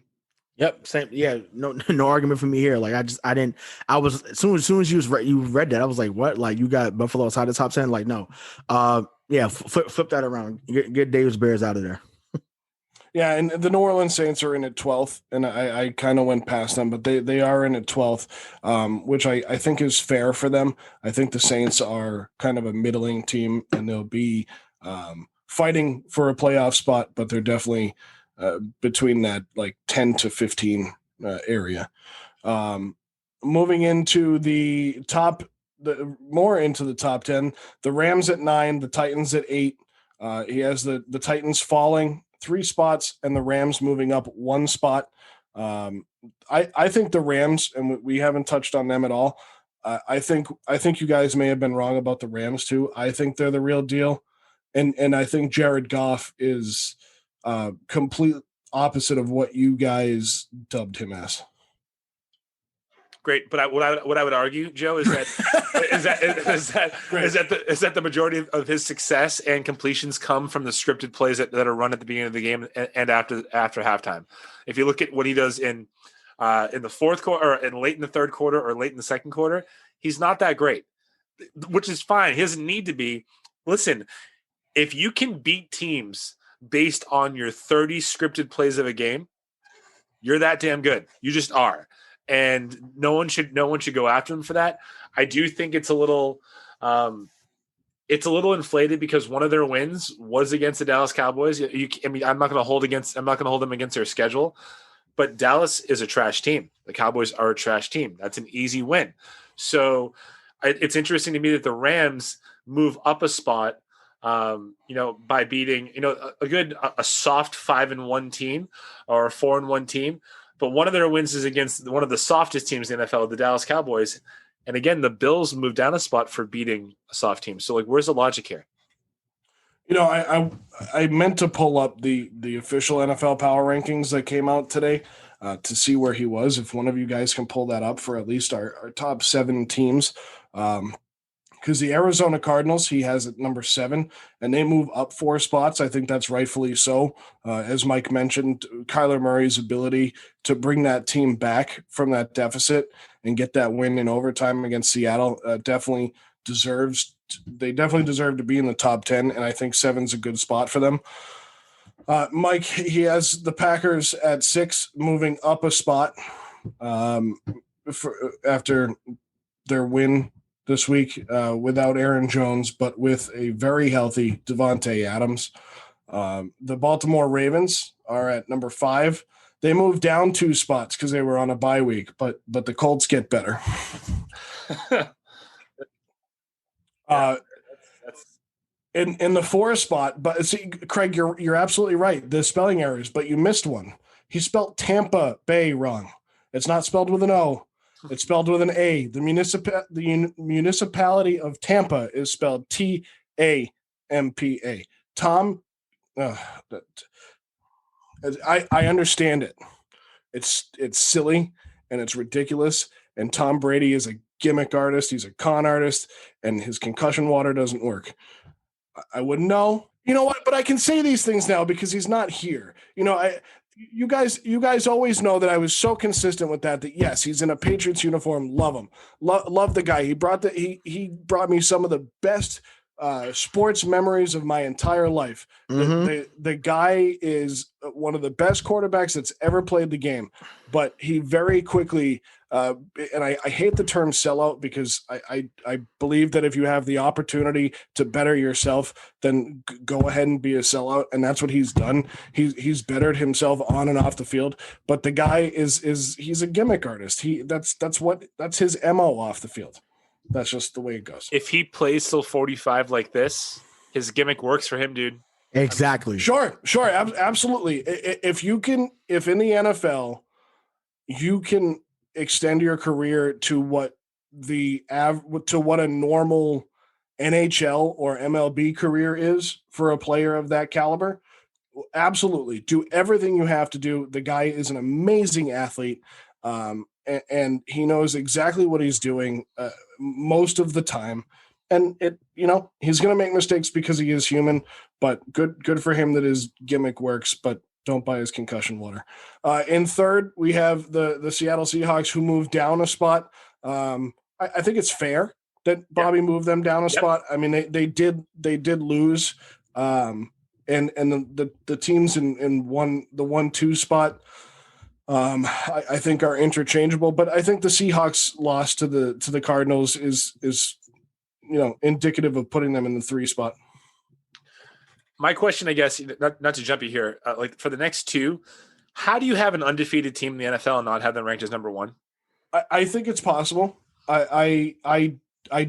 Yep, same. Yeah, no argument for me here. Like I was as soon as you read that, I was like, what? Like you got Buffalo outside the top 10? Like no. Flip that around. Get Davis Bears out of there. Yeah, and the New Orleans Saints are in at 12th, and I kind of went past them, but they are in at 12th, which I think is fair for them. I think the Saints are kind of a middling team, and they'll be fighting for a playoff spot, but they're definitely between that like 10 to 15 area. Moving into the top, more into the top 10, the Rams at 9, the Titans at 8. He has the Titans falling 3 spots and the Rams moving up 1 spot. I think the Rams, and we haven't touched on them at all. I think you guys may have been wrong about the Rams too. I think they're the real deal. And I think Jared Goff is complete opposite of what you guys dubbed him as. Great, but what I would argue, Joe, is that is that the majority of his success and completions come from the scripted plays that are run at the beginning of the game and after halftime. If you look at what he does in the fourth quarter, or in late in the third quarter, or late in the second quarter, he's not that great, which is fine. He doesn't need to be. Listen, if you can beat teams based on your 30 scripted plays of a game, you're that damn good. You just are. And no one should go after him for that. I do think it's a little inflated because one of their wins was against the Dallas Cowboys. I'm not going to hold them against their schedule, but Dallas is a trash team. The Cowboys are a trash team. That's an easy win. So it's interesting to me that the Rams move up a spot, by beating, a soft 5-1 team or a 4-1 team. But one of their wins is against one of the softest teams in the NFL, the Dallas Cowboys. And again, the Bills moved down a spot for beating a soft team. So, where's the logic here? I meant to pull up the official NFL power rankings that came out today to see where he was. If one of you guys can pull that up for at least our top 7 teams. Because the Arizona Cardinals, he has at number 7, and they move up 4 spots. I think that's rightfully so. As Mike mentioned, Kyler Murray's ability to bring that team back from that deficit and get that win in overtime against Seattle definitely deserve to be in the top 10, and I think 7's a good spot for them. Mike, he has the Packers at 6, moving up a spot after their win this week without Aaron Jones, but with a very healthy Devontae Adams. The Baltimore Ravens are at number 5. They moved down 2 spots because they were on a bye week, but the Colts get better. In the 4th spot, but see, Craig, you're absolutely right. The spelling errors, but you missed one. He spelled Tampa Bay wrong. It's not spelled with an O. It's spelled with an A. The municipality of Tampa is spelled Tampa. Tom, I understand it. It's silly and it's ridiculous. And Tom Brady is a gimmick artist. He's a con artist, and his concussion water doesn't work. I wouldn't know. You know what? But I can say these things now because he's not here. You guys always know that I was so consistent with that yes, he's in a Patriots uniform. Love him. Love the guy. He brought me some of the best sports memories of my entire life. Mm-hmm. The guy is one of the best quarterbacks that's ever played the game, but he very quickly and I hate the term sellout because I believe that if you have the opportunity to better yourself, then go ahead and be a sellout. And that's what he's done. He's bettered himself on and off the field, but the guy he's a gimmick artist. That's his MO off the field. That's just the way it goes. If he plays till 45 like this, his gimmick works for him, dude. Exactly. Sure. Absolutely. If in the NFL, you can extend your career to what a normal NHL or MLB career is for a player of that caliber, absolutely do everything you have to do. The guy is an amazing athlete, and he knows exactly what he's doing most of the time. And he's going to make mistakes because he is human, but good for him that his gimmick works, but don't buy his concussion water. In 3rd, we have the Seattle Seahawks, who moved down a spot. I think it's fair that Bobby moved them down a spot. I mean, they did lose, and the teams in the 1-2 spot, I think are interchangeable. But I think the Seahawks loss to the Cardinals is indicative of putting them in the 3 spot. My question, I guess, not to jump you here, like for the next two, how do you have an undefeated team in the NFL and not have them ranked as number one? I think it's possible. I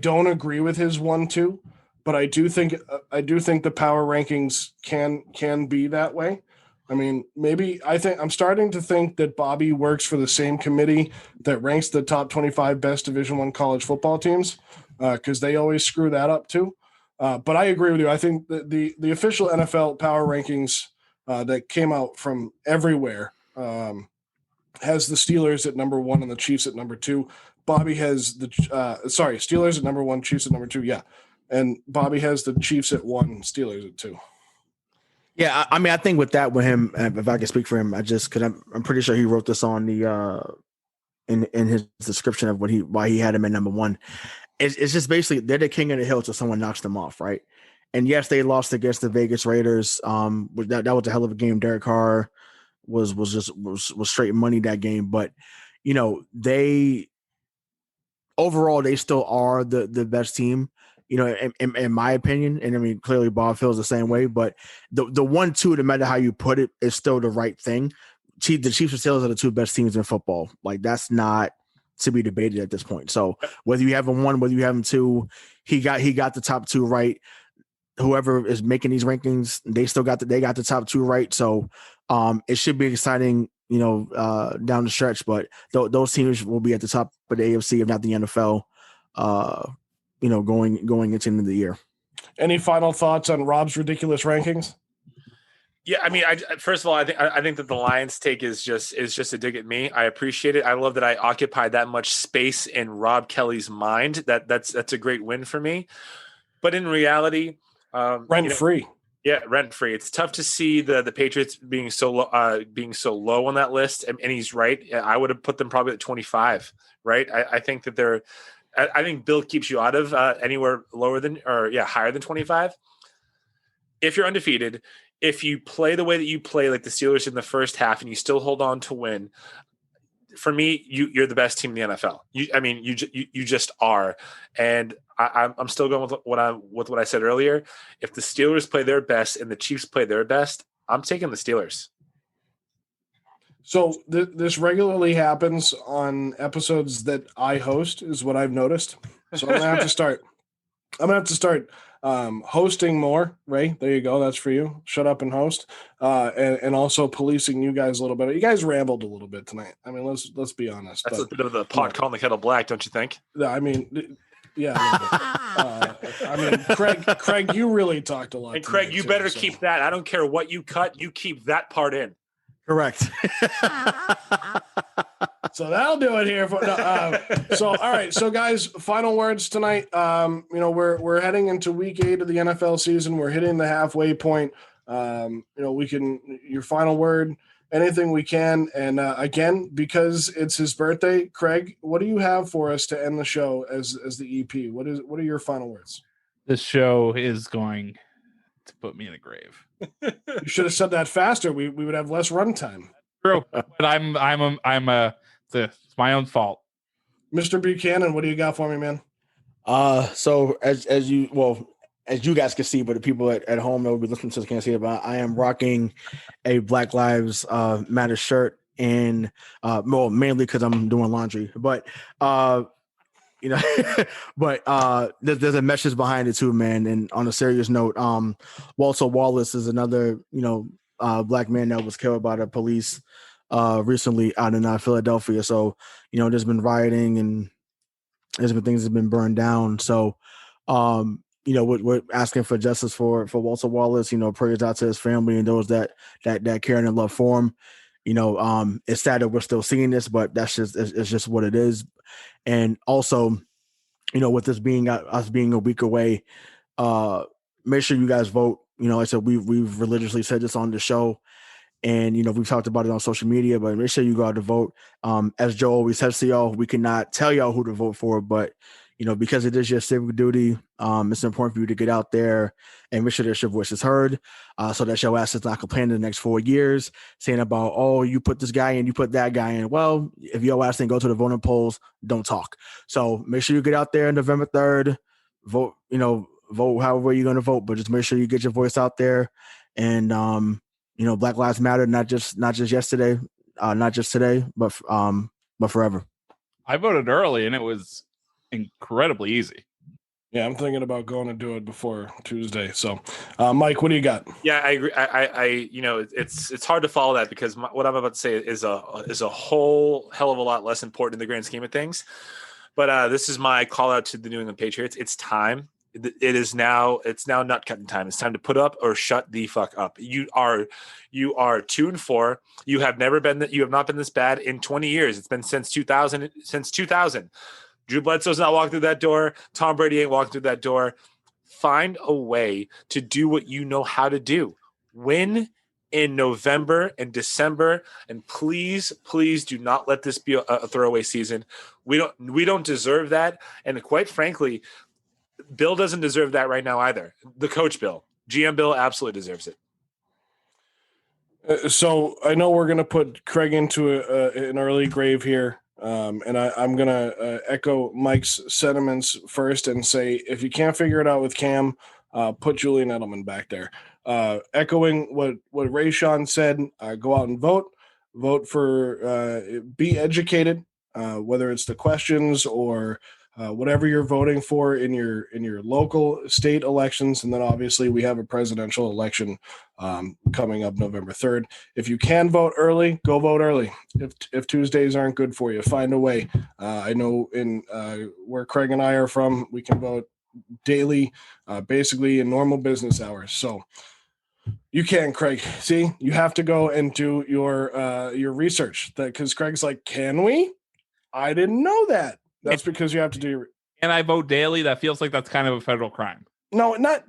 don't agree with his 1-2, but I do think the power rankings can be that way. I mean, I'm starting to think that Bobby works for the same committee that ranks the top 25 best Division I college football teams, because they always screw that up too. But I agree with you. I think that the official NFL power rankings that came out from everywhere has the Steelers at number 1 and the Chiefs at number 2. Bobby has Steelers at number 1, Chiefs at number 2. Yeah. And Bobby has the Chiefs at 1, Steelers at 2. Yeah, I mean, I think with him, if I can speak for him, because I'm pretty sure he wrote this on the in his description of why he had him at number 1. It's just basically they're the king of the hill till someone knocks them off, right? And yes, they lost against the Vegas Raiders. That was a hell of a game. Derek Carr was straight money that game, but they overall they still are the best team. In my opinion, and I mean, clearly Bob feels the same way, but the 1-2, no matter how you put it, is still the right thing. The Chiefs and Steelers are the two best teams in football. Like, that's not to be debated at this point. So whether you have him 1, whether you have him 2, he got the top 2 right. Whoever is making these rankings, they got the top 2 right. So it should be exciting, down the stretch, but those teams will be at the top of the AFC, if not the NFL. Going into the end of the year. Any final thoughts on Rob's ridiculous rankings? Yeah, I mean, first of all, I think that the Lions take is just a dig at me. I appreciate it. I love that I occupied that much space in Rob Kelly's mind. That's a great win for me. But in reality, rent free. Yeah, rent free. It's tough to see the Patriots being so low on that list, and he's right. I would have put them probably at 25. Right. I think that I think Bill keeps you out of anywhere higher than 25. If you're undefeated, if you play the way that you play, like the Steelers in the first half, and you still hold on to win, for me, you're the best team in the NFL. You just are. And I'm still going with what I said earlier. If the Steelers play their best and the Chiefs play their best, I'm taking the Steelers. So this regularly happens on episodes that I host, is what I've noticed. So I'm gonna have to start hosting more. Ray, there you go. That's for you. Shut up and host, and also policing you guys a little bit. You guys rambled a little bit tonight. I mean, let's be honest. That's a bit of the pot calling the kettle black, don't you think? I mean, yeah. I mean, Craig, you really talked a lot. And Craig, you better keep that. I don't care what you cut. You keep that part in. Correct. So that'll do it here. So all right. So guys, final words tonight. We're heading into week 8 of the NFL season. We're hitting the halfway point. Your final word, anything we can. And again, because it's his birthday, Craig, what do you have for us to end the show as the EP? What are your final words? This show is going to put me in a grave. You should have said that faster. We would have less runtime. True, but it's my own fault. Mr. Buchanan, what do you got for me, man? So as you guys can see, but the people at home that will be listening to this can't see it, but I am rocking a Black Lives Matter shirt, and mainly because I'm doing laundry, but there's a message behind it too, man. And on a serious note, Walter Wallace is another, black man that was killed by the police recently out in Philadelphia. So, there's been rioting and there's been things that have been burned down. So, we're asking for justice for Walter Wallace. Prayers out to his family and those that care and love for him. It's sad that we're still seeing this, but it's just what it is. And also, with this being us being a week away, make sure you guys vote. I said we've religiously said this on the show, and we've talked about it on social media. But make sure you go out to vote. As Joe always says to y'all, we cannot tell y'all who to vote for, but because it is your civic duty, it's important for you to get out there and make sure that your voice is heard, so that your ass is not complaining the next 4 years, saying about, oh, you put this guy in, you put that guy in. Well, if your ass didn't go to the voting polls, don't talk. So make sure you get out there on November 3rd, vote vote however you're going to vote, but just make sure you get your voice out there. And, Black Lives Matter, not just yesterday, not just today, but forever. I voted early and it was incredibly easy. Yeah, I'm thinking about going to do it before Tuesday. So, Mike, what do you got? Yeah, I agree. It's hard to follow that because what I'm about to say is a whole hell of a lot less important in the grand scheme of things. But this is my call out to the New England Patriots. It's time. It's now nut cutting time. It's time to put up or shut the fuck up. You are 2-4. You have not been this bad in 20 years. It's been since 2000. Drew Bledsoe's not walking through that door. Tom Brady ain't walking through that door. Find a way to do what you know how to do. Win in November and December, and please do not let this be a throwaway season. We don't deserve that, and quite frankly, Bill doesn't deserve that right now either. The coach Bill, GM Bill, absolutely deserves it. So I know we're going to put Craig into an early grave here. And I'm going to echo Mike's sentiments first and say, if you can't figure it out with Cam, put Julian Edelman back there. Echoing what Rayshawn said, go out and vote for, be educated, whether it's the questions or whatever you're voting for in your local state elections. And then obviously we have a presidential election coming up November 3rd. If you can vote early, go vote early. If Tuesdays aren't good for you, find a way. I know in where Craig and I are from, we can vote daily, basically in normal business hours. So you can, Craig. See, you have to go and do your research. Because Craig's like, can we? I didn't know that. That's because you have to do. And I vote daily. That feels like that's kind of a federal crime. No, not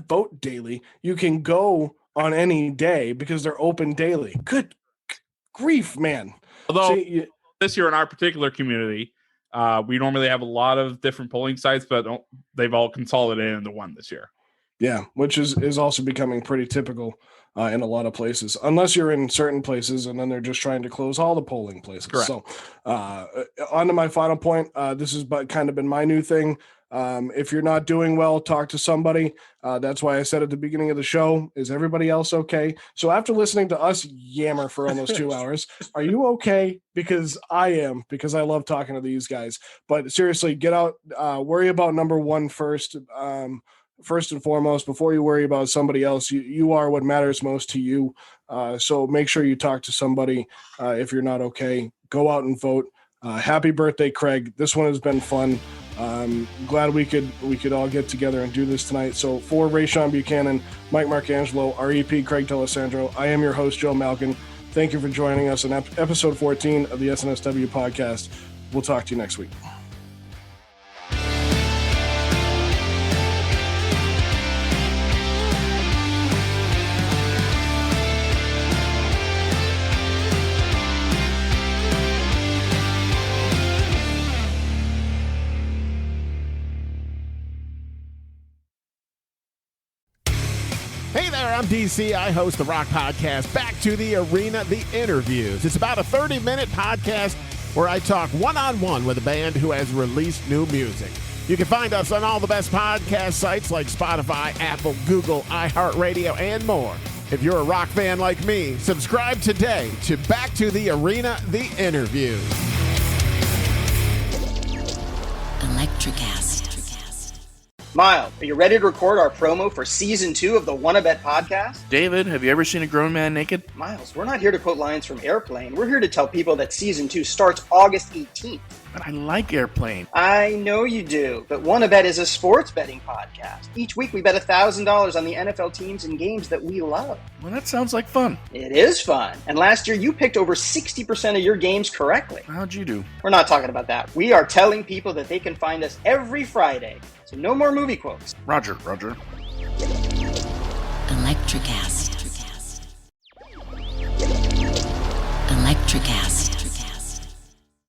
vote daily. You can go on any day because they're open daily. Good grief, man. Although this year in our particular community, we normally have a lot of different polling sites, but they've all consolidated into one this year. Yeah, which is also becoming pretty typical in a lot of places, unless you're in certain places and then they're just trying to close all the polling places. Correct. So on to my final point, this has kind of been my new thing. If you're not doing well, talk to somebody. That's why I said at the beginning of the show, is everybody else okay? So after listening to us yammer for almost 2 hours, are you okay? Because I am, because I love talking to these guys. But seriously, get out, worry about number one first. First and foremost, before you worry about somebody else, you are what matters most to you. So make sure you talk to somebody. If you're not okay, go out and vote. Happy birthday, Craig. This one has been fun. Glad we could all get together and do this tonight. So for Rayshawn Buchanan, Mike Marcangelo, REP Craig D'Alessandro, I am your host, Joe Malkin. Thank you for joining us on episode 14 of the SNSW podcast. We'll talk to you next week. I'm DC. I host the rock podcast Back to the Arena, The Interviews. It's about a 30-minute podcast where I talk one-on-one with a band who has released new music. You can find us on all the best podcast sites like Spotify, Apple, Google, iHeartRadio, and more. If you're a rock fan like me, subscribe today to Back to the Arena, The Interviews. Electricast. Miles, are you ready to record our promo for Season 2 of the Wanna Bet podcast? David, have you ever seen a grown man naked? Miles, we're not here to quote lines from Airplane. We're here to tell people that Season 2 starts August 18th. But I like Airplane. I know you do, but Wanna Bet is a sports betting podcast. Each week we bet $1,000 on the NFL teams and games that we love. Well, that sounds like fun. It is fun. And last year you picked over 60% of your games correctly. How'd you do? We're not talking about that. We are telling people that they can find us every Friday. So no more movie quotes. Roger. Electricast. Electricast.